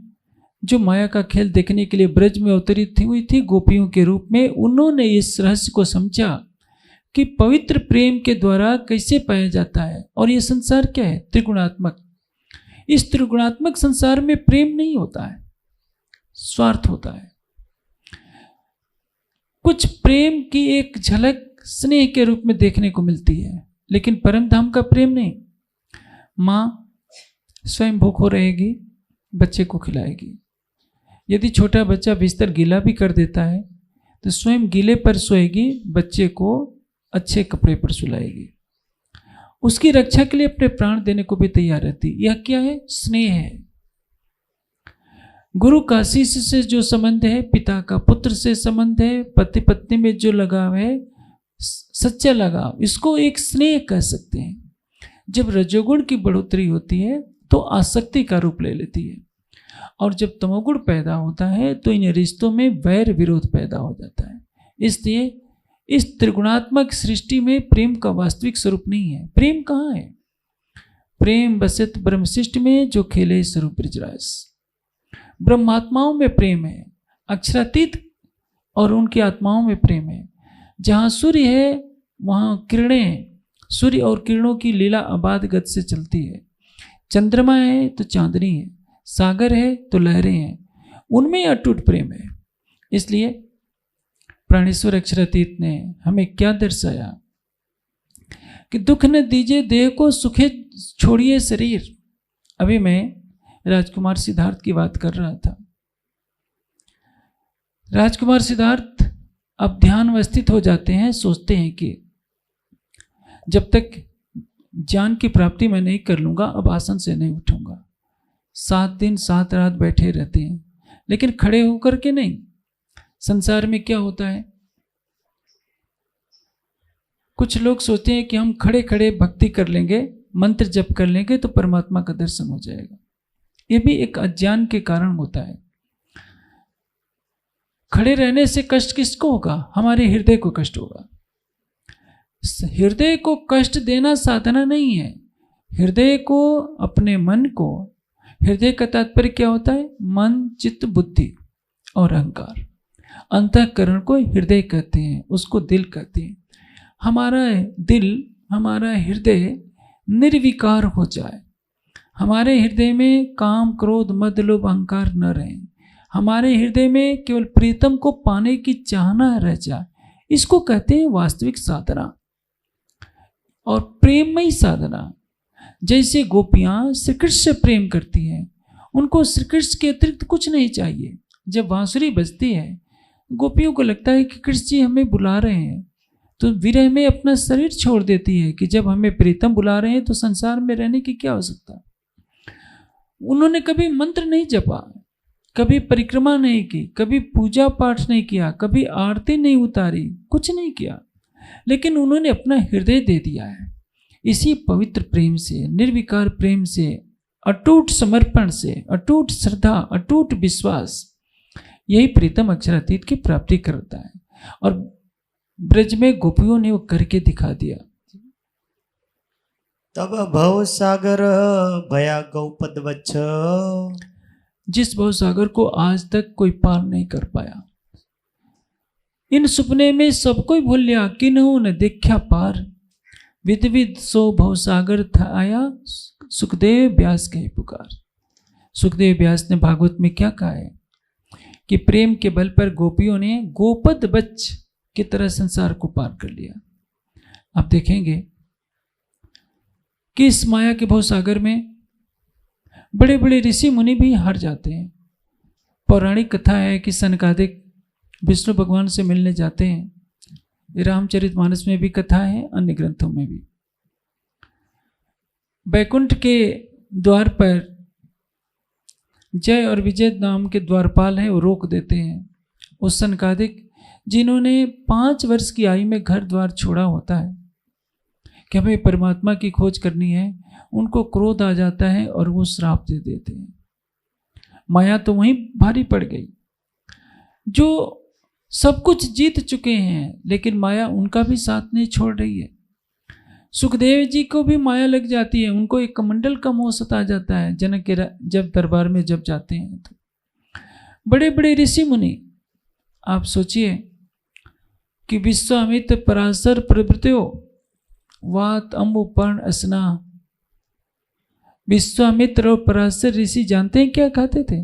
जो माया का खेल देखने के लिए ब्रज में अवतरित हुई थी गोपियों के रूप में, उन्होंने इस रहस्य को समझा कि पवित्र प्रेम के द्वारा कैसे पाया जाता है। और ये संसार क्या है? त्रिगुणात्मक। इस त्रिगुणात्मक संसार में प्रेम नहीं होता है, स्वार्थ होता है। कुछ प्रेम की एक झलक स्नेह के रूप में देखने को मिलती है, लेकिन परम धाम का प्रेम नहीं। माँ स्वयं भूखो रहेगी, बच्चे को खिलाएगी। यदि छोटा बच्चा बिस्तर गीला भी कर देता है तो स्वयं गीले पर सोएगी, बच्चे को अच्छे कपड़े पर सुलाएगी। उसकी रक्षा के लिए अपने प्राण देने को भी तैयार रहती। यह क्या है? स्नेह है। गुरु का शिष्य से जो संबंध है, पिता का पुत्र से संबंध है, पति पत्नी में जो लगाव है, सच्चा लगाव, इसको एक स्नेह कह सकते हैं। जब रजोगुण की बढ़ोतरी होती है तो आसक्ति का रूप ले लेती है, और जब तमोगुण पैदा होता है तो इन रिश्तों में वैर विरोध पैदा हो जाता है। इसलिए इस त्रिगुणात्मक सृष्टि में प्रेम का वास्तविक स्वरूप नहीं है। प्रेम कहाँ है? प्रेम बसित ब्रह्मशिष्ट में जो खेले स्वरूप ब्रजरास। ब्रह्मात्माओं में प्रेम है, अक्षरातीत और उनकी आत्माओं में प्रेम है। जहाँ सूर्य है वहाँ किरणें हैं, सूर्य और किरणों की लीला अबाध गति से चलती है। चंद्रमा है तो चांदनी है, सागर है तो लहरें हैं, उनमें अटूट प्रेम है। इसलिए प्राणेश्वर अक्षरातीत ने हमें क्या दर्शाया कि दुख न दीजिए देह को, सुखे छोड़िए शरीर। अभी मैं राजकुमार सिद्धार्थ की बात कर रहा था। राजकुमार सिद्धार्थ अब ध्यान में स्थित हो जाते हैं, सोचते हैं कि जब तक ज्ञान की प्राप्ति मैं नहीं कर लूंगा अब आसन से नहीं उठूंगा। 7 दिन 7 रात बैठे रहते हैं, लेकिन खड़े होकर के नहीं। संसार में क्या होता है, कुछ लोग सोचते हैं कि हम खड़े खड़े भक्ति कर लेंगे, मंत्र जप कर लेंगे तो परमात्मा का दर्शन हो जाएगा। यह भी एक अज्ञान के कारण होता है। खड़े रहने से कष्ट किसको होगा? हमारे हृदय को कष्ट होगा। हृदय को कष्ट देना साधना नहीं है। हृदय को, अपने मन को, हृदय का तात्पर्य क्या होता है? मन, चित्त, बुद्धि और अहंकार। अंतःकरण को हृदय कहते हैं, उसको दिल कहते हैं। हमारा दिल, हमारा हृदय निर्विकार हो जाए, हमारे हृदय में काम, क्रोध, मद, लोभ, अहंकार न रहे, हमारे हृदय में केवल प्रीतम को पाने की चाहना रह जाए, इसको कहते हैं वास्तविक साधना और प्रेममयी साधना। जैसे गोपियां श्री कृष्ण से प्रेम करती हैं, उनको श्री कृष्ण के अतिरिक्त कुछ नहीं चाहिए। जब बांसुरी बजती है, गोपियों को लगता है कि कृष्ण जी हमें बुला रहे हैं, तो विरह में अपना शरीर छोड़ देती है कि जब हमें प्रीतम बुला रहे हैं तो संसार में रहने की क्या आवश्यकता। उन्होंने कभी मंत्र नहीं जपा, कभी परिक्रमा नहीं की, कभी पूजा पाठ नहीं किया, कभी आरती नहीं उतारी, कुछ नहीं किया, लेकिन उन्होंने अपना हृदय दे दिया है। इसी पवित्र प्रेम से, निर्विकार प्रेम से, अटूट समर्पण से, अटूट श्रद्धा, अटूट विश्वास, यही प्रीतम अक्षरातीत की प्राप्ति करता है। और ब्रज में गोपियों ने वो करके दिखा दिया। तब भव सागर भया गौपद वच्छ, जिस भव सागर को आज तक कोई पार नहीं कर पाया। इन सुपने में सब कोई भूल लिया, किन्हू न देखा पार। विद विद सो भव सागर था आया, सुखदेव व्यास के पुकार। सुखदेव व्यास ने भागवत में क्या कहा है कि प्रेम के बल पर गोपियों ने गोपद बच्च की तरह संसार को पार कर लिया। आप देखेंगे कि इस माया के भवसागर में बड़े बड़े ऋषि मुनि भी हार जाते हैं। पौराणिक कथा है कि सनकादिक विष्णु भगवान से मिलने जाते हैं। रामचरितमानस में भी कथा है, अन्य ग्रंथों में भी। बैकुंठ के द्वार पर जय और विजय नाम के द्वारपाल हैं, वो रोक देते हैं। उस सनकादिक जिन्होंने 5 वर्ष की आयु में घर द्वार छोड़ा होता है कि हमें परमात्मा की खोज करनी है, उनको क्रोध आ जाता है और वो श्राप दे देते हैं। माया तो वहीं भारी पड़ गई। जो सब कुछ जीत चुके हैं, लेकिन माया उनका भी साथ नहीं छोड़ रही है। सुखदेव जी को भी माया लग जाती है, उनको एक कमंडल का मोह सता जाता है। जनक के जब दरबार में जब जाते हैं तो बड़े बड़े ऋषि मुनि, आप सोचिए कि विश्वामित्र, पराशर प्रभृत्यो वात अम्बु पर्ण असना। विश्वामित्र और पराशर ऋषि जानते हैं क्या खाते थे?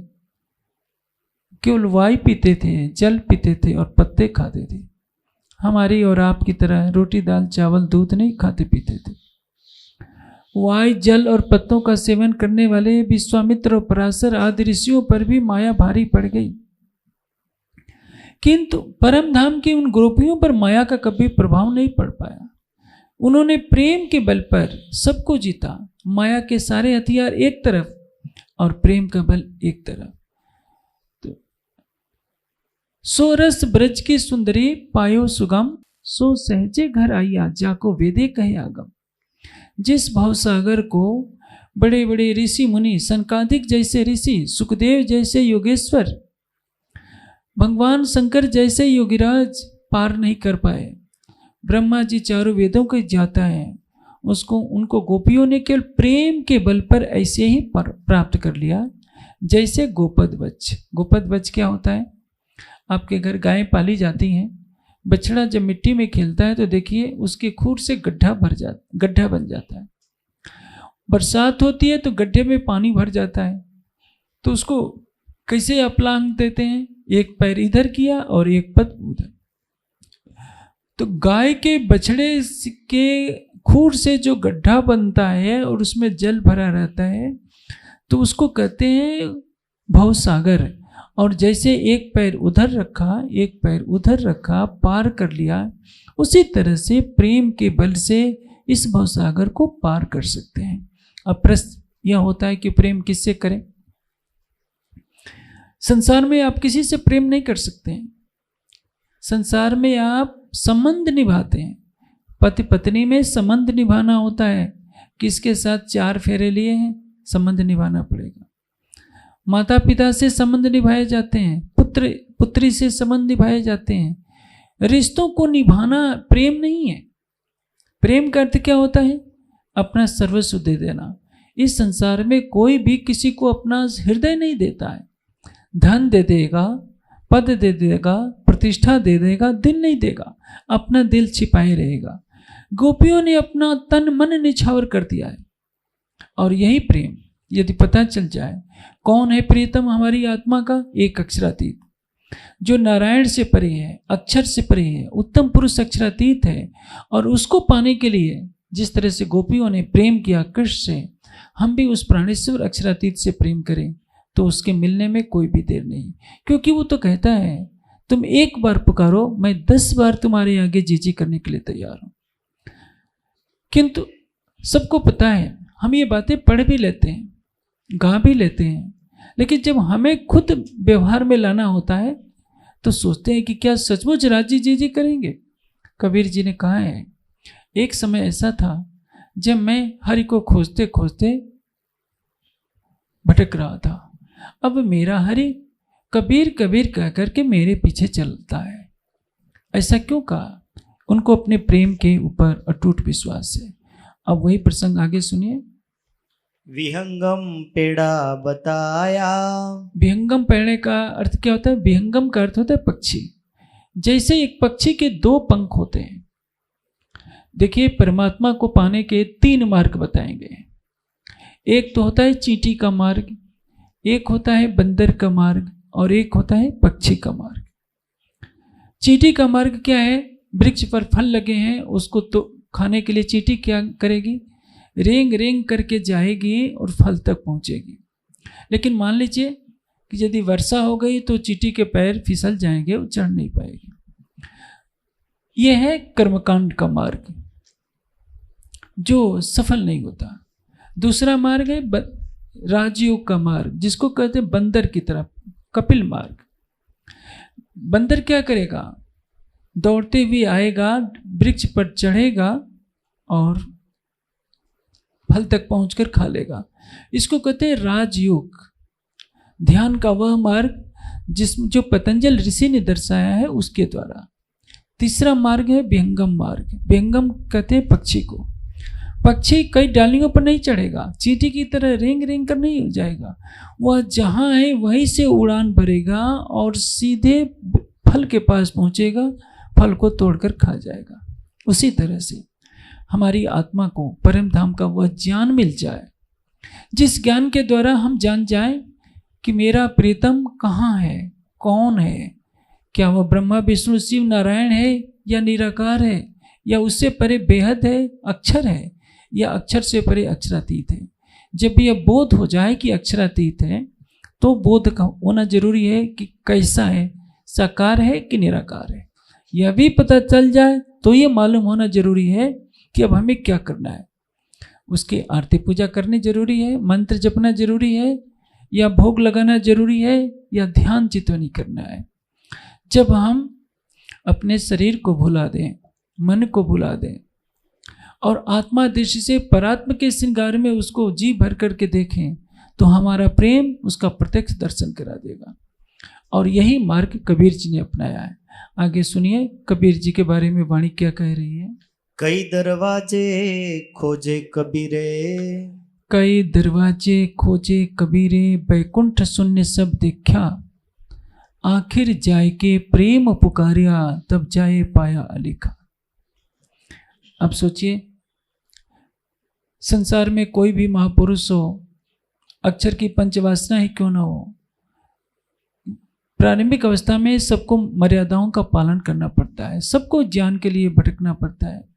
केवल वायु पीते थे, जल पीते थे और पत्ते खाते थे। हमारी और आपकी तरह रोटी दाल चावल दूध नहीं खाते पीते थे। वायु, जल और पत्तों का सेवन करने वाले विश्वामित्र और पराशर आदि ऋषियों पर भी माया भारी पड़ गई, किंतु परम धाम की उन गोपियों पर माया का कभी प्रभाव नहीं पड़ पाया। उन्होंने प्रेम के बल पर सबको जीता। माया के सारे हथियार एक तरफ और प्रेम का बल एक तरफ। तो सो रस ब्रज की सुंदरी पायो सुगम, सो सहजे घर आइया जाको वेदे कहे आगम। जिस भवसागर को बड़े बड़े ऋषि मुनि, सनकादिक जैसे ऋषि, सुखदेव जैसे योगेश्वर, भगवान शंकर जैसे योगिराज पार नहीं कर पाए, ब्रह्मा जी चारों वेदों के ज्ञाता है, उसको उनको गोपियों ने केवल प्रेम के बल पर ऐसे ही प्राप्त कर लिया जैसे गोपद बच्च। गोपद बच्च क्या होता है? आपके घर गायें पाली जाती हैं, बछड़ा जब मिट्टी में खेलता है तो देखिए उसके खूर से गड्ढा बन जाता है। बरसात होती है तो गड्ढे में पानी भर जाता है, तो उसको कैसे अपलांग देते हैं? एक पैर इधर किया और एक पद उधर। तो गाय के बछड़े के खूर से जो गड्ढा बनता है और उसमें जल भरा रहता है, तो उसको कहते हैं भवसागर। और जैसे एक पैर उधर रखा, एक पैर उधर रखा, पार कर लिया, उसी तरह से प्रेम के बल से इस भवसागर को पार कर सकते हैं। अब प्रश्न यह होता है कि प्रेम किससे करें? संसार में आप किसी से प्रेम नहीं कर सकते हैं। संसार में आप संबंध निभाते हैं। पति पत्नी में संबंध निभाना होता है। किसके साथ 4 फेरे लिए हैं, संबंध निभाना पड़ेगा। माता पिता से संबंध निभाए जाते हैं, पुत्र पुत्री से संबंध निभाए जाते हैं। रिश्तों को निभाना प्रेम नहीं है। प्रेम का अर्थ क्या होता है? अपना सर्वस्व दे देना। इस संसार में कोई भी किसी को अपना हृदय नहीं देता है। धन दे देगा, पद दे देगा, प्रतिष्ठा दे देगा, दिल नहीं देगा। अपना दिल छिपाए रहेगा। गोपियों ने अपना तन मन निछावर कर दिया है। और यही प्रेम यदि पता चल जाए कौन है प्रियतम हमारी आत्मा का, एक अक्षरातीत जो नारायण से परे है, अक्षर से परे है, उत्तम पुरुष अक्षरातीत है। और उसको पाने के लिए जिस तरह से गोपियों ने प्रेम किया कृष्ण से, हम भी उस प्राणेश्वर अक्षरातीत से प्रेम करें तो उसके मिलने में कोई भी देर नहीं। क्योंकि वो तो कहता है तुम एक बार पुकारो, मैं 10 बार तुम्हारे आगे जी करने के लिए तैयार हूं। किंतु सबको पता है, हम ये बातें पढ़ भी लेते हैं, गा भी लेते हैं, लेकिन जब हमें खुद व्यवहार में लाना होता है तो सोचते हैं कि क्या सचमुच राजी जी करेंगे। कबीर जी ने कहा है, एक समय ऐसा था जब मैं हरि को खोजते खोजते भटक रहा था। अब मेरा हरि कबीर कबीर कह करके मेरे पीछे चलता है। ऐसा क्यों कहा? उनको अपने प्रेम के ऊपर अटूट विश्वास है। अब वही प्रसंग आगे सुनिए। विहंगम पेड़ा बताया। विहंगम पेड़े का अर्थ क्या होता है? विहंगम का अर्थ होता है पक्षी। जैसे एक पक्षी के 2 पंख होते हैं। देखिए, परमात्मा को पाने के 3 मार्ग बताए गए। एक तो होता है चींटी का मार्ग, एक होता है बंदर का मार्ग, और एक होता है पक्षी का मार्ग। चींटी का मार्ग क्या है? वृक्ष पर फल लगे हैं, उसको तो खाने के लिए चींटी क्या करेगी? रेंग रेंग करके जाएगी और फल तक पहुंचेगी। लेकिन मान लीजिए कि यदि वर्षा हो गई तो चींटी के पैर फिसल जाएंगे, वो चढ़ नहीं पाएगी। यह है कर्मकांड का मार्ग जो सफल नहीं होता। दूसरा मार्ग है राजयोग का मार्ग, जिसको कहते हैं बंदर की तरफ, कपिल मार्ग। बंदर क्या करेगा? दौड़ते हुए आएगा, वृक्ष पर चढ़ेगा और फल तक पहुंचकर खा लेगा। इसको कहते हैं राजयोग, ध्यान का वह मार्ग जो पतंजल ऋषि ने दर्शाया है उसके द्वारा। तीसरा मार्ग है विहंगम मार्ग। विहंगम कहते हैं पक्षी को। पक्षी कई डालियों पर नहीं चढ़ेगा, चींटी की तरह रेंग रेंग कर नहीं हो जाएगा। वह जहां है वहीं से उड़ान भरेगा और सीधे फल के पास पहुंचेगा, फल को तोड़कर खा जाएगा। उसी तरह से हमारी आत्मा को परम धाम का वह ज्ञान मिल जाए, जिस ज्ञान के द्वारा हम जान जाएं कि मेरा प्रीतम कहाँ है, कौन है, क्या वह ब्रह्मा विष्णु शिव नारायण है या निराकार है, या उससे परे बेहद है, अक्षर है, या अक्षर से परे अक्षरातीत है। जब यह बोध हो जाए कि अक्षरातीत है तो बोध का होना जरूरी है कि कैसा है, साकार है कि निराकार है। यह भी पता चल जाए तो ये मालूम होना जरूरी है कि अब हमें क्या करना है। उसकी आरती पूजा करनी जरूरी है, मंत्र जपना जरूरी है, या भोग लगाना जरूरी है, या ध्यान चितवनी करना है। जब हम अपने शरीर को भुला दें, मन को भुला दें और आत्मा दृष्टि से परात्म के श्रृंगार में उसको जी भर करके देखें तो हमारा प्रेम उसका प्रत्यक्ष दर्शन करा देगा। और यही मार्ग कबीर जी ने अपनाया है। आगे सुनिए कबीर जी के बारे में वाणी क्या कह रही है। कई दरवाजे खोजे कबीरे। कई दरवाजे खोजे कबीरे, बैकुंठ शून्य सब देखा, आखिर जाए के प्रेम पुकारिया, तब जाए पाया अलिखा। अब सोचिए, संसार में कोई भी महापुरुष हो, अक्षर की पंचवासना ही क्यों ना हो, प्रारंभिक अवस्था में सबको मर्यादाओं का पालन करना पड़ता है, सबको ज्ञान के लिए भटकना पड़ता है।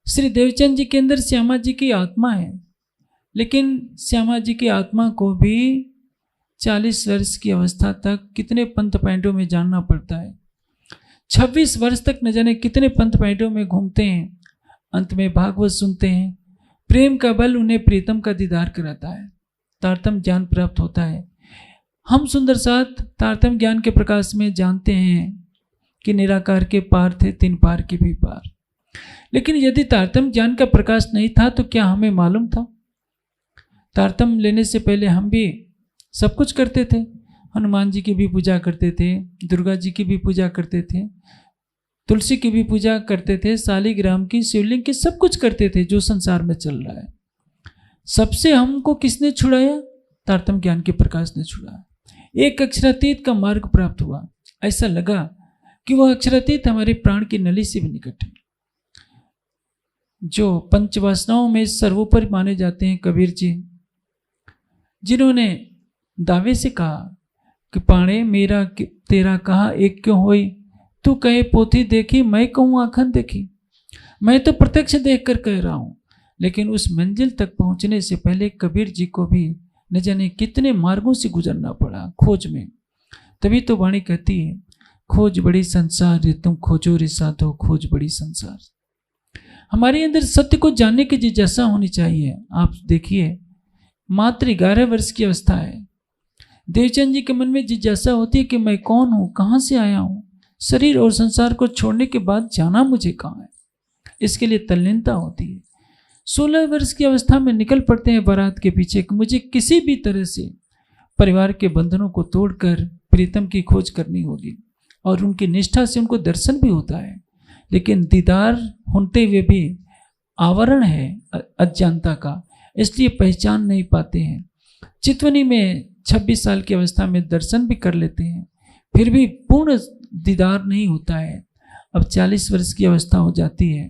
श्री देवचंद जी के अंदर श्यामा जी की आत्मा है, लेकिन श्यामा जी की आत्मा को भी 40 वर्ष की अवस्था तक कितने पंथ पैंटों में जानना पड़ता है। 26 वर्ष तक न जाने कितने पंथ पैंटों में घूमते हैं, अंत में भागवत सुनते हैं। प्रेम का बल उन्हें प्रीतम का दीदार कराता है, तारतम ज्ञान प्राप्त होता है। हम सुंदर साथ तारतम्य ज्ञान के प्रकाश में जानते हैं कि निराकार के पार थे, तीन पार के भी पार। लेकिन यदि तारतम्य ज्ञान का प्रकाश नहीं था तो क्या हमें मालूम था? तारतम्य लेने से पहले हम भी सब कुछ करते थे। हनुमान जी की भी पूजा करते थे, दुर्गा जी की भी पूजा करते थे, तुलसी की भी पूजा करते थे, शालिग्राम की, शिवलिंग की, सब कुछ करते थे जो संसार में चल रहा है। सबसे हमको किसने छुड़ाया? तारतम्य ज्ञान के प्रकाश ने छुड़ाया। एक अक्षरातीत का मार्ग प्राप्त हुआ। ऐसा लगा कि वह अक्षरातीत हमारे प्राण की नली से भी निकट है। जो पंचवासनाओं में सर्वोपरि माने जाते हैं कबीर जी, जिन्होंने दावे से कहा कि पाणे मेरा तेरा कहा एक क्यों होई, तू कहे पोथी देखी, मैं कहूँ आँखन देखी। मैं तो प्रत्यक्ष देखकर कह रहा हूँ, लेकिन उस मंजिल तक पहुँचने से पहले कबीर जी को भी न जाने कितने मार्गों से गुजरना पड़ा खोज में। तभी तो वाणी कहती है, खोज बड़ी संसार रे तुम खोजो रे साधो, खोज बड़ी संसार। हमारे अंदर सत्य को जानने की जिज्ञासा होनी चाहिए। आप देखिए, मात्र 11 वर्ष की अवस्था है, देवचंद जी के मन में जिज्ञासा होती है कि मैं कौन हूँ, कहाँ से आया हूँ, शरीर और संसार को छोड़ने के बाद जाना मुझे कहाँ है, इसके लिए तल्लीनता होती है। 16 वर्ष की अवस्था में निकल पड़ते हैं बारात के पीछे कि मुझे किसी भी तरह से परिवार के बंधनों को तोड़कर प्रीतम की खोज करनी होगी, और उनकी निष्ठा से उनको दर्शन भी होता है। लेकिन दीदार होते हुए भी आवरण है अज्ञानता का, इसलिए पहचान नहीं पाते हैं। चितवनी में 26 साल की अवस्था में दर्शन भी कर लेते हैं, फिर भी पूर्ण दीदार नहीं होता है। अब 40 वर्ष की अवस्था हो जाती है,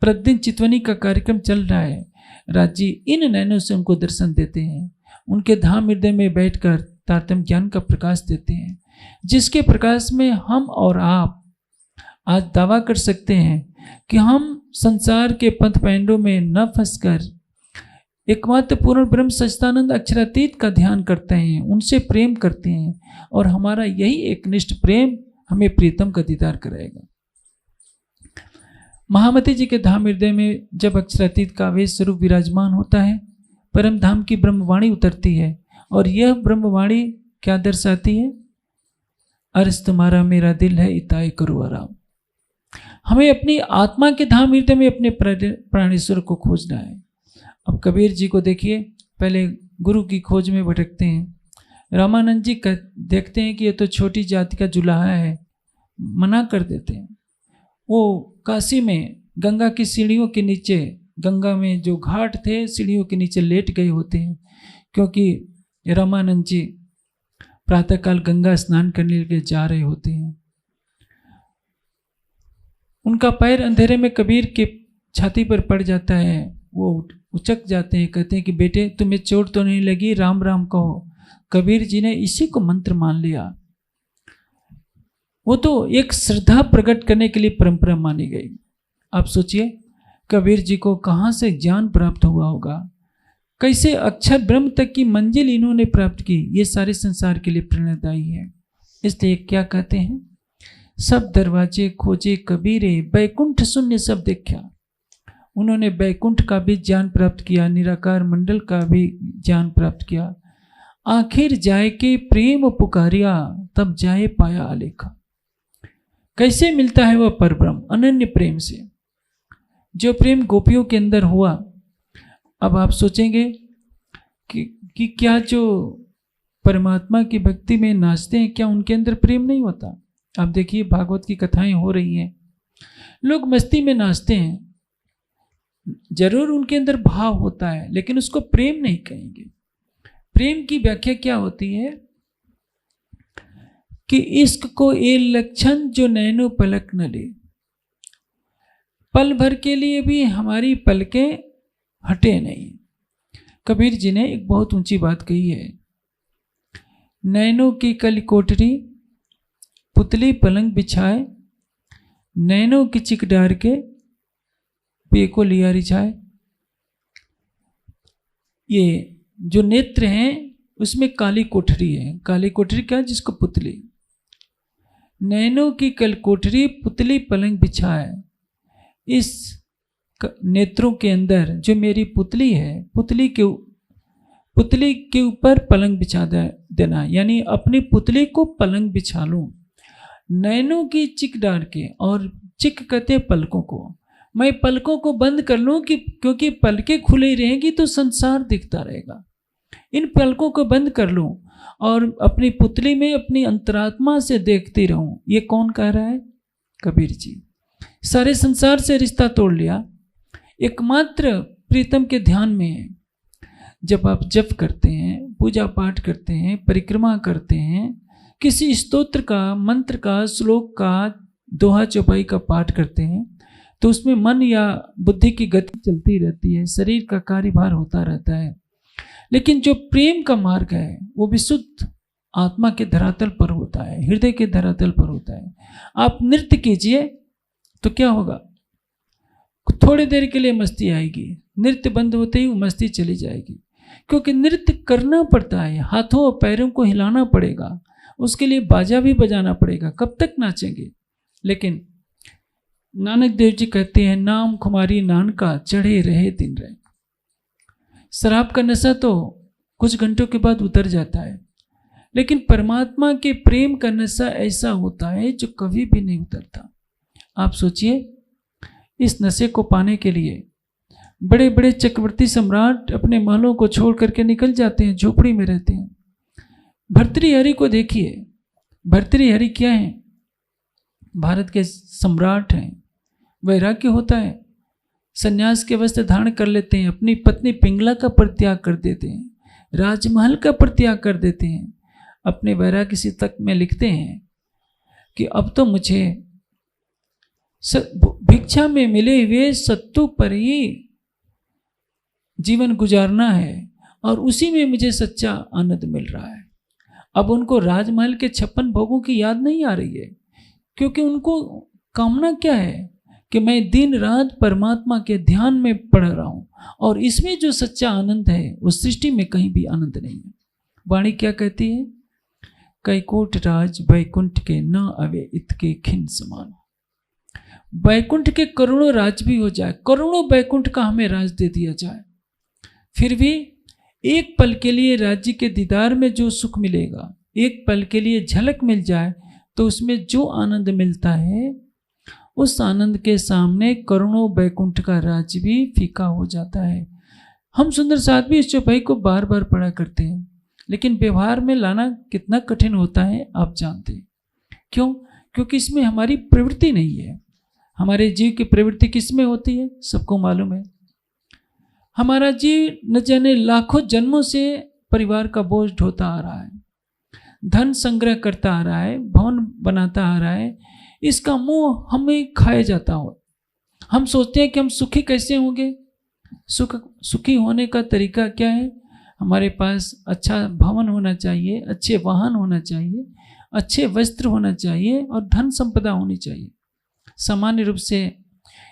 प्रतिदिन चितवनी का कार्यक्रम चल रहा है। राज जी इन नैनों से उनको दर्शन देते हैं, उनके धाम हृदय में बैठकर तारतम्य ज्ञान का प्रकाश देते हैं, जिसके प्रकाश में हम और आप आज दावा कर सकते हैं कि हम संसार के पंथ पैंडों में न फंसकर एकमात्र पूर्ण ब्रह्म सच्चिदानंद अक्षरातीत का ध्यान करते हैं, उनसे प्रेम करते हैं, और हमारा यही एकनिष्ठ प्रेम हमें प्रीतम का दीदार कराएगा। महामती जी के धाम हृदय में जब अक्षरातीत का आवेश स्वरूप विराजमान होता है, परम धाम की ब्रह्मवाणी उतरती है, और यह ब्रह्मवाणी क्या दर्शाती है? अर्ज तुम्हारा मेरा दिल है, इताए करो आराम। हमें अपनी आत्मा के धाम हृदय में अपने प्राणेश्वर को खोजना है। अब कबीर जी को देखिए, पहले गुरु की खोज में भटकते हैं। रामानंद जी देखते हैं कि ये तो छोटी जाति का जुलाहा है, मना कर देते हैं। वो काशी में गंगा की सीढ़ियों के नीचे, गंगा में जो घाट थे सीढ़ियों के नीचे लेट गए होते हैं, क्योंकि रामानंद जी प्रातःकाल गंगा स्नान करने के लिए जा रहे होते हैं। उनका पैर अंधेरे में कबीर के छाती पर पड़ जाता है, वो उचक जाते हैं, कहते हैं कि बेटे तुम्हें चोट तो नहीं लगी, राम राम कहो। कबीर जी ने इसी को मंत्र मान लिया। वो तो एक श्रद्धा प्रकट करने के लिए परंपरा मानी गई। आप सोचिए कबीर जी को कहाँ से ज्ञान प्राप्त हुआ होगा, कैसे अक्षर ब्रह्म तक की मंजिल इन्होंने प्राप्त की। ये सारे संसार के लिए प्रेरणादायी है। इसलिए क्या कहते हैं, सब दरवाजे खोजे कबीरे, बैकुंठ शून्य सब देखा। उन्होंने बैकुंठ का भी ज्ञान प्राप्त किया, निराकार मंडल का भी ज्ञान प्राप्त किया। आखिर जाए के प्रेम पुकारिया, तब जाए पाया आलेखा। कैसे मिलता है वह परब्रह्म? अनन्य प्रेम से। जो प्रेम गोपियों के अंदर हुआ, अब आप सोचेंगे कि क्या जो परमात्मा की भक्ति में नाचते हैं, क्या उनके अंदर प्रेम नहीं होता? आप देखिए भागवत की कथाएं हो रही हैं, लोग मस्ती में नाचते हैं, जरूर उनके अंदर भाव होता है, लेकिन उसको प्रेम नहीं कहेंगे। प्रेम की व्याख्या क्या होती है कि इश्क को ये लक्षण जो नैनो पलक न ले। पल भर के लिए भी हमारी पलकें हटे नहीं। कबीर जी ने एक बहुत ऊंची बात कही है, नैनों की कल कोठरी पुतली पलंग बिछाए, नैनों की चिक डार के पे को लिया रिझाए। ये जो नेत्र हैं उसमें काली कोठरी है। काली कोठरी क्या? जिसको पुतली। नैनों की कल कोठरी पुतली पलंग बिछाए। इस नेत्रों के अंदर जो मेरी पुतली है, पुतली के पुतली के ऊपर पलंग बिछा देना, यानी अपनी पुतली को पलंग बिछा लूं, नैनों की चिक डाल के, और चिक कहते हैं पलकों को, मैं पलकों को बंद कर लूं कि क्योंकि पलकें खुली रहेंगी तो संसार दिखता रहेगा, इन पलकों को बंद कर लूं और अपनी पुतली में अपनी अंतरात्मा से देखती रहूं। ये कौन कह रहा है? कबीर जी। सारे संसार से रिश्ता तोड़ लिया, एकमात्र प्रीतम के ध्यान में है। जब आप जप करते हैं, पूजा पाठ करते हैं, परिक्रमा करते हैं, किसी स्तोत्र का, मंत्र का, श्लोक का, दोहा चौपाई का पाठ करते हैं, तो उसमें मन या बुद्धि की गति चलती रहती है, शरीर का कार्यभार होता रहता है। लेकिन जो प्रेम का मार्ग है वो विशुद्ध आत्मा के धरातल पर होता है, हृदय के धरातल पर होता है। आप नृत्य कीजिए तो क्या होगा? थोड़ी देर के लिए मस्ती आएगी, नृत्य बंद होते ही वो मस्ती चली जाएगी, क्योंकि नृत्य करना पड़ता है, हाथों और पैरों को हिलाना पड़ेगा, उसके लिए बाजा भी बजाना पड़ेगा। कब तक नाचेंगे? लेकिन नानक देव जी कहते हैं, नाम खुमारी नानका चढ़े रहे दिन रहे। शराब का नशा तो कुछ घंटों के बाद उतर जाता है, लेकिन परमात्मा के प्रेम का नशा ऐसा होता है जो कभी भी नहीं उतरता। आप सोचिए, इस नशे को पाने के लिए बड़े बड़े चक्रवर्ती सम्राट अपने महलों को छोड़ करके निकल जाते हैं, झोपड़ी में रहते हैं। भर्तृहरि को देखिए, भर्तृहरि क्या है? भारत के सम्राट हैं। वैराग्य होता है, सन्यास के वस्त्र धारण कर लेते हैं, अपनी पत्नी पिंगला का परित्याग कर देते हैं, राजमहल का परित्याग कर देते हैं। अपने वैराग्य शतक में लिखते हैं कि अब तो मुझे भिक्षा में मिले हुए सत्तू पर ही जीवन गुजारना है और उसी में मुझे सच्चा आनंद मिल रहा है। अब उनको राजमहल के 56 भोगों की याद नहीं आ रही है, क्योंकि उनको कामना क्या है कि मैं दिन रात परमात्मा के ध्यान में पड़ रहा हूं, और इसमें जो सच्चा आनंद है उस सृष्टि में कहीं भी आनंद नहीं है। वाणी क्या कहती है? कैकोट राज बैकुंठ के न अवे इतके खिन समान। बैकुंठ के करोड़ों राज भी हो जाए, करोड़ों बैकुंठ का हमें राज दे दिया जाए, फिर भी एक पल के लिए राज्य के दीदार में जो सुख मिलेगा, एक पल के लिए झलक मिल जाए, तो उसमें जो आनंद मिलता है, उस आनंद के सामने करोड़ों बैकुंठ का राज्य भी फीका हो जाता है। हम सुंदर साथ भी इस चौपाई को बार बार पढ़ा करते हैं, लेकिन व्यवहार में लाना कितना कठिन होता है आप जानते हैं। क्यों? क्योंकि इसमें हमारी प्रवृत्ति नहीं है। हमारे जीव की प्रवृत्ति किस में होती है? सबको मालूम है। हमारा जीव न जाने लाखों जन्मों से परिवार का बोझ ढोता आ रहा है, धन संग्रह करता आ रहा है, भवन बनाता आ रहा है, इसका मोह हमें खाया जाता हो। हम सोचते हैं कि हम सुखी कैसे होंगे। सुखी होने का तरीका क्या है? हमारे पास अच्छा भवन होना चाहिए, अच्छे वाहन होना चाहिए, अच्छे वस्त्र होना चाहिए और धन संपदा होनी चाहिए। सामान्य रूप से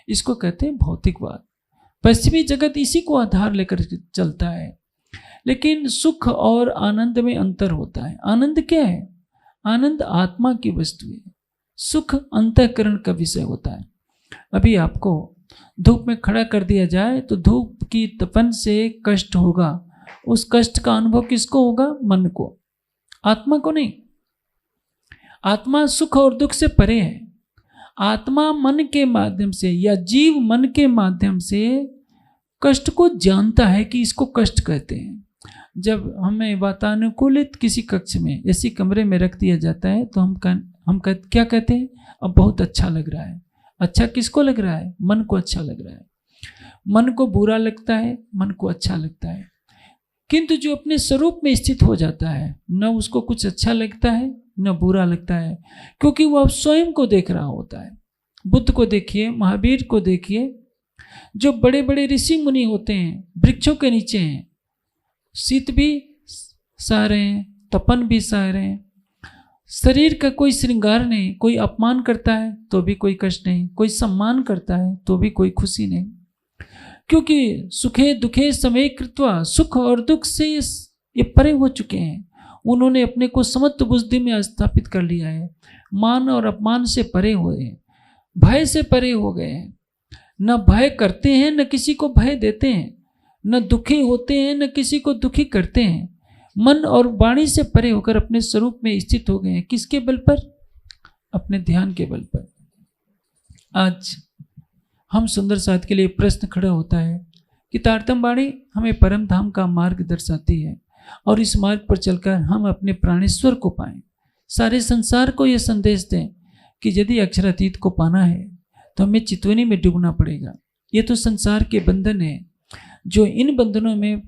इसको कहते हैं भौतिकवाद। पश्चिमी जगत इसी को आधार लेकर चलता है, लेकिन सुख और आनंद में अंतर होता है। आनंद क्या है? आनंद आत्मा की वस्तु है, सुख अंतःकरण का विषय होता है। अभी आपको धूप में खड़ा कर दिया जाए तो धूप की तपन से कष्ट होगा, उस कष्ट का अनुभव किसको होगा? मन को, आत्मा को नहीं। आत्मा सुख और दुख से परे है। आत्मा मन के माध्यम से या जीव मन के माध्यम से कष्ट को जानता है कि इसको कष्ट कहते हैं। जब हमें वातानुकूलित किसी कक्ष में, ऐसी कमरे में रख दिया जाता है तो हम क्या कहते हैं? अब बहुत अच्छा लग रहा है। अच्छा किसको लग रहा है? मन को अच्छा लग रहा है। मन को बुरा लगता है, मन को अच्छा लगता है। किंतु जो अपने स्वरूप में स्थित हो जाता है, न उसको कुछ अच्छा लगता है न बुरा लगता है, क्योंकि वो अब स्वयं को देख रहा होता है। बुद्ध को देखिए, महावीर को देखिए, जो बड़े बड़े ऋषि मुनि होते हैं, वृक्षों के नीचे हैं, शीत भी सह रहे हैं, तपन भी सह रहे हैं, शरीर का कोई श्रृंगार नहीं, कोई अपमान करता है तो भी कोई कष्ट नहीं, कोई सम्मान करता है तो भी कोई खुशी नहीं, क्योंकि सुखे दुखे समय कृत्वा, सुख और दुख से ये परे हो चुके हैं। उन्होंने अपने को समत्व बुद्धि में स्थापित कर लिया है, मान और अपमान से परे हुए हैं, भय से परे हो गए हैं। न भय करते हैं न किसी को भय देते हैं। न दुखी होते हैं न किसी को दुखी करते हैं, मन और वाणी से परे होकर अपने स्वरूप में स्थित हो गए हैं। किसके बल पर? अपने ध्यान के बल पर। आज हम सुंदर साथ के लिए प्रश्न खड़ा होता है कि तारतम वाणी हमें परम धाम का मार्ग दर्शाती है और इस मार्ग पर चलकर हम अपने प्राणेश्वर को पाएं। सारे संसार को यह संदेश दें कि यदि अक्षरातीत को पाना है तो हमें चितवनी में डूबना पड़ेगा। ये तो संसार के बंधन है, जो इन बंधनों में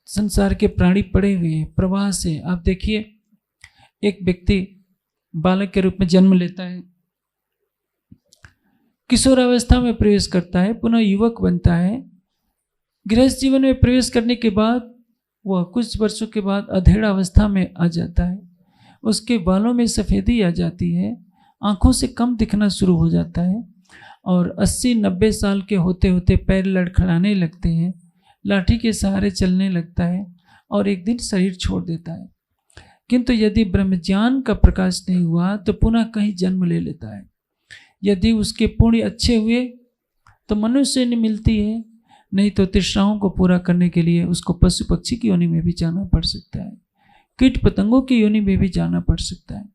संसार के प्राणी पड़े हुए हैं, प्रवाह से। आप देखिए, एक व्यक्ति बालक के रूप में जन्म लेता है, किशोरावस्था में प्रवेश करता है, पुनः युवक बनता है, गृहस्थ जीवन में प्रवेश करने के बाद वह कुछ वर्षों के बाद अधेड़ावस्था में आ जाता है। उसके बालों में सफ़ेदी आ जाती है, आंखों से कम दिखना शुरू हो जाता है और 80-90 साल के होते होते पैर लड़खड़ाने लगते हैं, लाठी के सहारे चलने लगता है और एक दिन शरीर छोड़ देता है। किंतु यदि ब्रह्मज्ञान का प्रकाश नहीं हुआ तो पुनः कहीं जन्म ले लेता है। यदि उसके पुण्य अच्छे हुए तो मनुष्य ने मिलती है, नहीं तो तृष्णाओं को पूरा करने के लिए उसको पशु पक्षी की योनि में भी जाना पड़ सकता है, कीट पतंगों की योनि में भी जाना पड़ सकता है।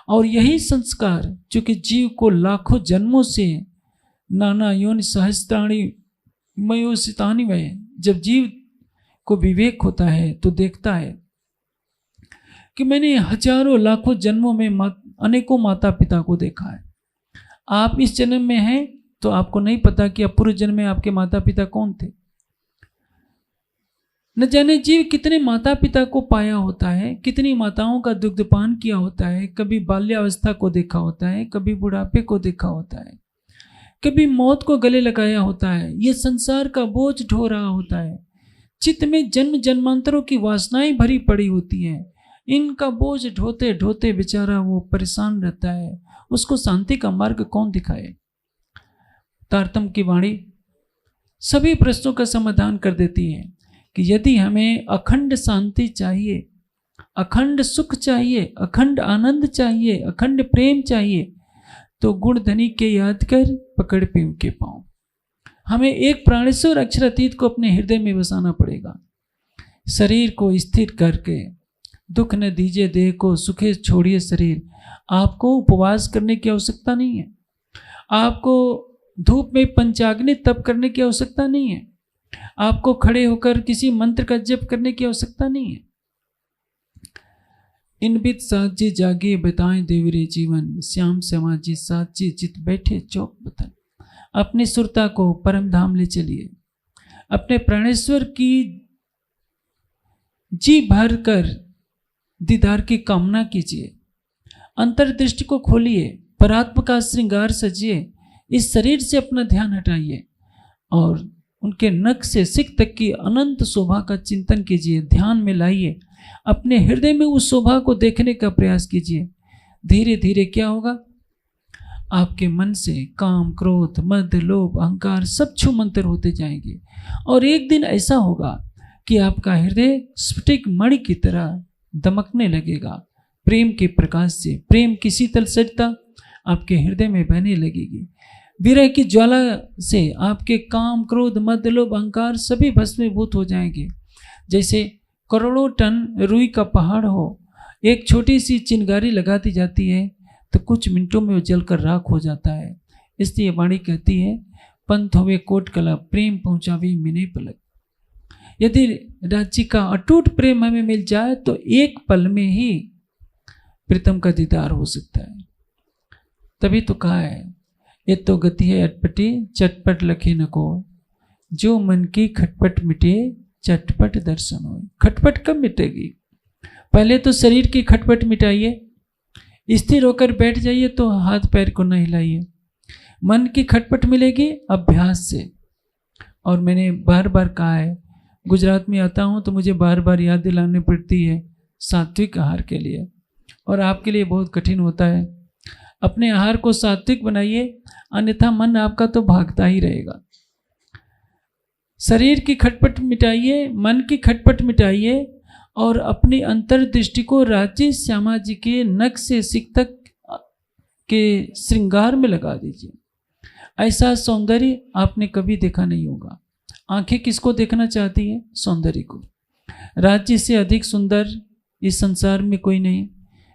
और यही संस्कार चूंकि जीव को लाखों जन्मों से नाना योनि सहस्त्राणी मयोसितानि वय, जब जीव को विवेक होता है तो देखता है कि मैंने हजारों लाखों जन्मों में अनेकों माता पिता को देखा है। आप इस जन्म में हैं तो आपको नहीं पता कि अब पूर्व जन्म में आपके माता पिता कौन थे। न जाने जीव कितने माता पिता को पाया होता है, कितनी माताओं का दुग्धपान किया होता है, कभी बाल्यावस्था को देखा होता है, कभी बुढ़ापे को देखा होता है, कभी मौत को गले लगाया होता है। ये संसार का बोझ ढो रहा होता है, चित्त में जन्म जन्मांतरों की वासनाएं भरी पड़ी होती हैं। इनका बोझ ढोते ढोते बेचारा वो परेशान रहता है, उसको शांति का मार्ग कौन दिखाए। तारतम की वाणी सभी प्रश्नों का समाधान कर देती है कि यदि हमें अखंड शांति चाहिए, अखंड सुख चाहिए, अखंड आनंद चाहिए, अखंड प्रेम चाहिए, तो गुण धनी के याद कर पकड़ पे उनके पाँव। हमें एक प्राणेश्वर अक्षरातीत को अपने हृदय में बसाना पड़ेगा। शरीर को स्थिर करके दुख न दीजिए देह को, सुखे छोड़िए शरीर। आपको उपवास करने की आवश्यकता नहीं है, आपको धूप में पंचाग्नि तप करने की आवश्यकता नहीं है, आपको खड़े होकर किसी मंत्र का जप करने की आवश्यकता नहीं है। इन बित साथ जी जागे बताएं देवरे जीवन, श्याम श्यामा जी साथ जी चित बैठे चौक बतन। अपनी सुरता को परम धाम ले चलिए, अपने प्राणेश्वर की जी भर कर दीदार की कामना कीजिए, अंतर्दृष्टि को खोलिए, परात्म का श्रृंगार सजिए, इस शरीर से अपना ध्यान हटाइए और उनके नख से सिख तक की अनंत शोभा का चिंतन कीजिए, ध्यान में लाइए, अपने हृदय में उस शोभा को देखने का प्रयास कीजिए। धीरे धीरे क्या होगा, आपके मन से काम क्रोध मद लोभ अहंकार सब छूमंतर होते जाएंगे और एक दिन ऐसा होगा कि आपका हृदय स्फटिक मणि की तरह दमकने लगेगा। प्रेम के प्रकाश से प्रेम की शीतल सजता आपके हृदय में बहने लगेगी। विरह की ज्वाला से आपके काम क्रोध मद लोभ अहंकार सभी भस्मीभूत हो जाएंगे। जैसे करोड़ों टन रुई का पहाड़ हो, एक छोटी सी चिंगारी लगा दी जाती है तो कुछ मिनटों में वो जलकर राख हो जाता है। इसलिए वाणी कहती है, पंथ होवे कोट कला प्रेम पहुँचावी मिने पलक। यदि राज्य का अटूट प्रेम हमें मिल जाए तो एक पल में ही प्रीतम का दीदार हो सकता है। तभी तो कहा है, ये तो गति है अटपटी चटपट लखे न को, जो मन की खटपट मिटे चटपट दर्शन हो। खटपट कब मिटेगी? पहले तो शरीर की खटपट मिटाइए, स्थिर होकर बैठ जाइए तो हाथ पैर को न हिलाइए। मन की खटपट मिलेगी अभ्यास से। और मैंने बार बार कहा है, गुजरात में आता हूँ तो मुझे बार बार याद दिलानी पड़ती है सात्विक आहार के लिए, और आपके लिए बहुत कठिन होता है। अपने आहार को सात्विक बनाइए, अन्यथा मन आपका तो भागता ही रहेगा। शरीर की खटपट मिटाइए, मन की खटपट मिटाइए और अपनी अंतर्दृष्टि को राजी श्यामा जी के नख से सिख तक के श्रृंगार में लगा दीजिए। ऐसा सौंदर्य आपने कभी देखा नहीं होगा। आंखें किसको देखना चाहती है? सौंदर्य को। राज्य से अधिक सुंदर इस संसार में कोई नहीं,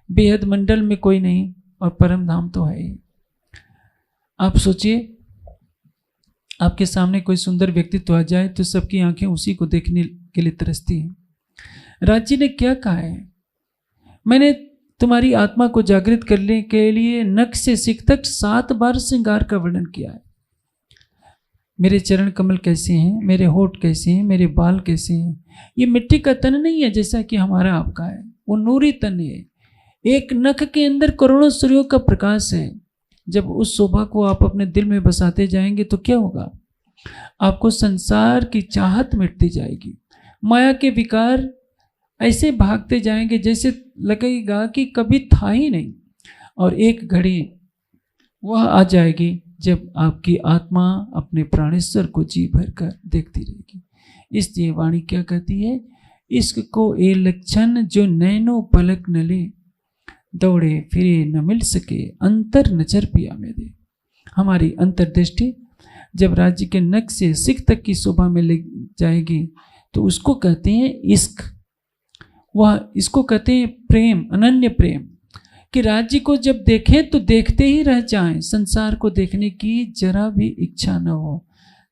बेहद मंडल में कोई नहीं, और परम धाम तो है ही। आप सोचिए, आपके सामने कोई सुंदर व्यक्तित्व आ जाए तो सबकी आंखें उसी को देखने के लिए तरसती हैं। राज्य ने क्या कहा है? मैंने तुम्हारी आत्मा को जागृत करने के लिए नख से सिख तक 7 बार श्रृंगार का वर्णन किया है। मेरे चरण कमल कैसे हैं, मेरे होठ कैसे हैं, मेरे बाल कैसे हैं। ये मिट्टी का तन नहीं है जैसा कि हमारा आपका है, वो नूरी तन है। एक नख के अंदर करोड़ों सूर्यों का प्रकाश है। जब उस शोभा को आप अपने दिल में बसाते जाएंगे तो क्या होगा? आपको संसार की चाहत मिटती जाएगी, माया के विकार ऐसे भागते जाएंगे जैसे लगेगा कि कभी था ही नहीं। और एक घड़ी वह आ जाएगी जब आपकी आत्मा अपने प्राणेश्वर को जी भर कर देखती रहेगी। इसलिए वाणी क्या कहती है? इश्क को ए लक्षण जो नैनो पलक न ले, दौड़े फिरे न मिल सके अंतर नजर पिया में दे। हमारी अंतर्दृष्टि जब राज्य के नख से सिख तक की शोभा में ले जाएगी तो उसको कहते हैं इश्क। वह इसको कहते हैं प्रेम, अनन्य प्रेम, कि राज्य को जब देखें तो देखते ही रह जाएं, संसार को देखने की जरा भी इच्छा न हो।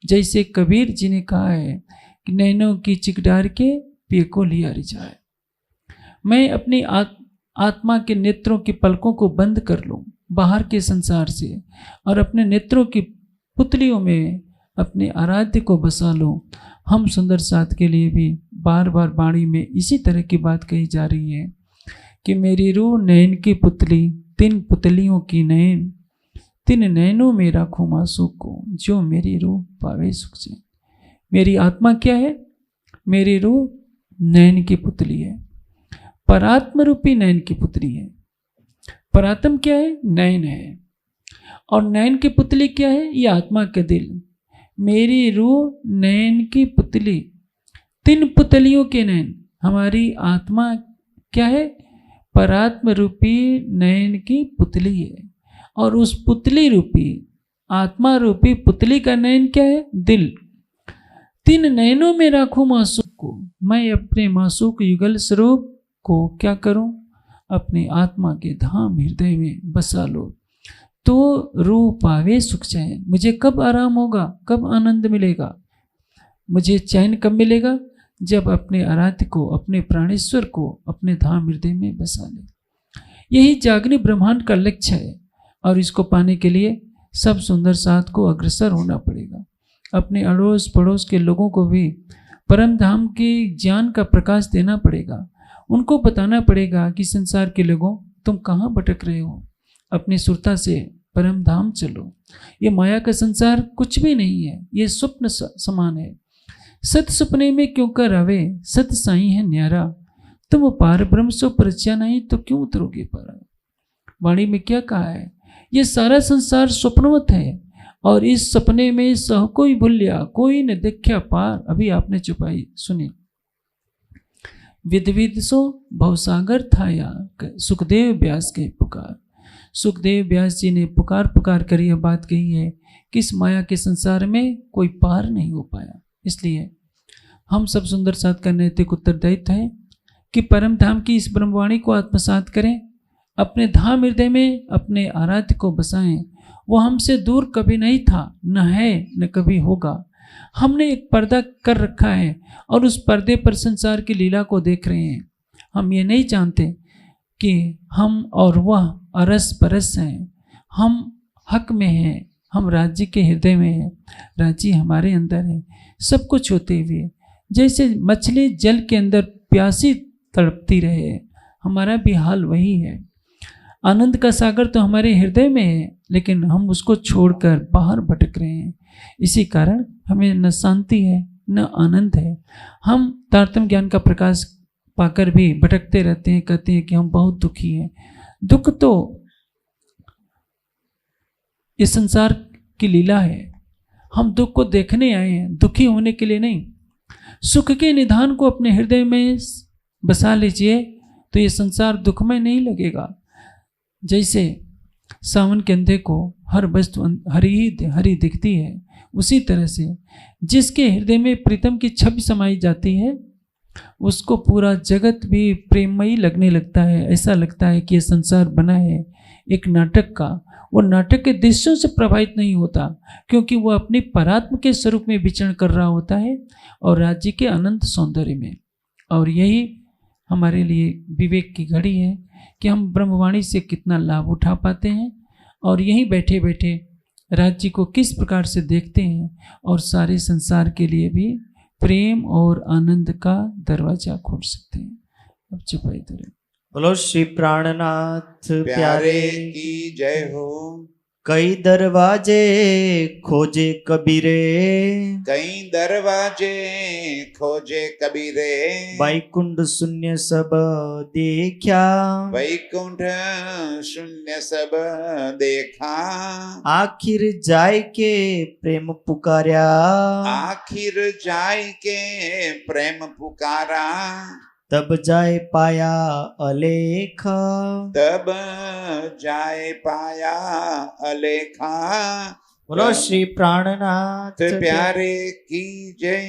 जैसे कबीर जी ने कहा है कि नैनों की चिकडार के पिए को लिया रिझाए। मैं अपनी आत्मा के नेत्रों की पलकों को बंद कर लूं बाहर के संसार से, और अपने नेत्रों की पुतलियों में अपने आराध्य को बसा लूं। हम सुंदर साथ के लिए भी बार बार वाणी में इसी तरह की बात कही जा रही है कि मेरी रूह नैन की पुतली, 3 पुतलियों की नैन, 3 नैनों में राखूं मासूम को, जो मेरी रूह पावे सुख चैन। मेरी आत्मा क्या है? मेरी रूह नैन की पुतली है, परात्म रूपी नैन की पुतली है। परात्म क्या है? नैन है। और नैन की पुतली क्या है? ये आत्मा का दिल। मेरी रूह नैन की पुतली, 3 पुतलियों के नैन। हमारी आत्मा क्या है? परात्म रूपी नैन की पुतली है। और उस पुतली रूपी, आत्मा रूपी पुतली का नैन क्या है? दिल। 3 नैनों में राखूं मासूक को। मैं अपने मासूक युगल स्वरूप को क्या करूं? अपनी आत्मा के धाम हृदय में बसा लो, तो रूह पावे सुख चैन। मुझे कब आराम होगा, कब आनंद मिलेगा? मुझे चैन कब मिलेगा? जब अपने आराध्य को, अपने प्राणेश्वर को अपने धाम हृदय में बसा ले। यही जागने ब्रह्मांड का लक्ष्य है, और इसको पाने के लिए सब सुंदर साथ को अग्रसर होना पड़ेगा। अपने अड़ोस पड़ोस के लोगों को भी परम धाम के ज्ञान का प्रकाश देना पड़ेगा। उनको बताना पड़ेगा कि संसार के लोगों, तुम कहाँ भटक रहे हो, अपनी सुरता से परम धाम चलो। ये माया का संसार कुछ भी नहीं है, ये स्वप्न समान है। सत सपने में क्यों कर आवे, सत साई है न्यारा। तुम पार ब्रह्म सो परिचय नहीं तो क्यों उतरोगे पार। वाणी में क्या कहा है? ये सारा संसार स्वप्नवत है, और इस सपने में सह कोई भूलिया, कोई न देखा पार। अभी आपने चुपाई सुनी। विद विद सो भवसागर थाया, सुखदेव व्यास के पुकार। सुखदेव व्यास जी ने पुकार पुकार कर यह बात कही है कि इस माया के संसार में कोई पार नहीं हो पाया। इसलिए हम सब सुंदर साथ का नैतिक उत्तरदायित्व है कि परम धाम की इस ब्रह्मवाणी को आत्मसात करें, अपने धाम हृदय में अपने आराध्य को बसाएं। वो हमसे दूर कभी नहीं था, न है, न कभी होगा। हमने एक पर्दा कर रखा है, और उस पर्दे पर संसार की लीला को देख रहे हैं। हम ये नहीं जानते कि हम और वह अरस परस हैं। हम हक में हैं, हम राज्य के हृदय में हैं, राज्य हमारे अंदर है। सब कुछ होते हुए जैसे मछली जल के अंदर प्यासी तड़पती रहे, हमारा भी हाल वही है। आनंद का सागर तो हमारे हृदय में है, लेकिन हम उसको छोड़कर बाहर भटक रहे हैं। इसी कारण हमें न शांति है, न आनंद है। हम तारतम्य ज्ञान का प्रकाश पाकर भी भटकते रहते हैं, कहते हैं कि हम बहुत दुखी हैं। दुख तो इस संसार की लीला है। हम दुख को देखने आए हैं, दुखी होने के लिए नहीं। सुख के निधान को अपने हृदय में बसा लीजिए तो ये संसार दुखमय नहीं लगेगा। जैसे सावन के अंधे को हर वस्तु हरी दिखती है, उसी तरह से जिसके हृदय में प्रीतम की छवि समाई जाती है उसको पूरा जगत भी प्रेममयी लगने लगता है। ऐसा लगता है कि यह संसार बना है एक नाटक का। वो नाटक के दृश्यों से प्रभावित नहीं होता, क्योंकि वो अपनी परात्म के स्वरूप में विचरण कर रहा होता है और राज्य के अनंत सौंदर्य में। और यही हमारे लिए विवेक की घड़ी है कि हम ब्रह्मवाणी से कितना लाभ उठा पाते हैं और यहीं बैठे बैठे राज्य को किस प्रकार से देखते हैं और सारे संसार के लिए भी प्रेम और आनंद का दरवाजा खोल सकते हैं। अब चुपाई करें। बोलो श्री प्राणनाथ प्यारे की जय हो। कई दरवाजे खोजे कबीरे, कई दरवाजे खोजे कबीरे, वैकुंठ शून्य सब देखा, वैकुंठ शून्य सब देखा, आखिर जाय के प्रेम पुकार्या, आखिर जाय के प्रेम पुकारा, तब जाय पाया अलेख, तब जाय पाया अलेखा। बोलो श्री प्राणनाथ प्यारे की जय।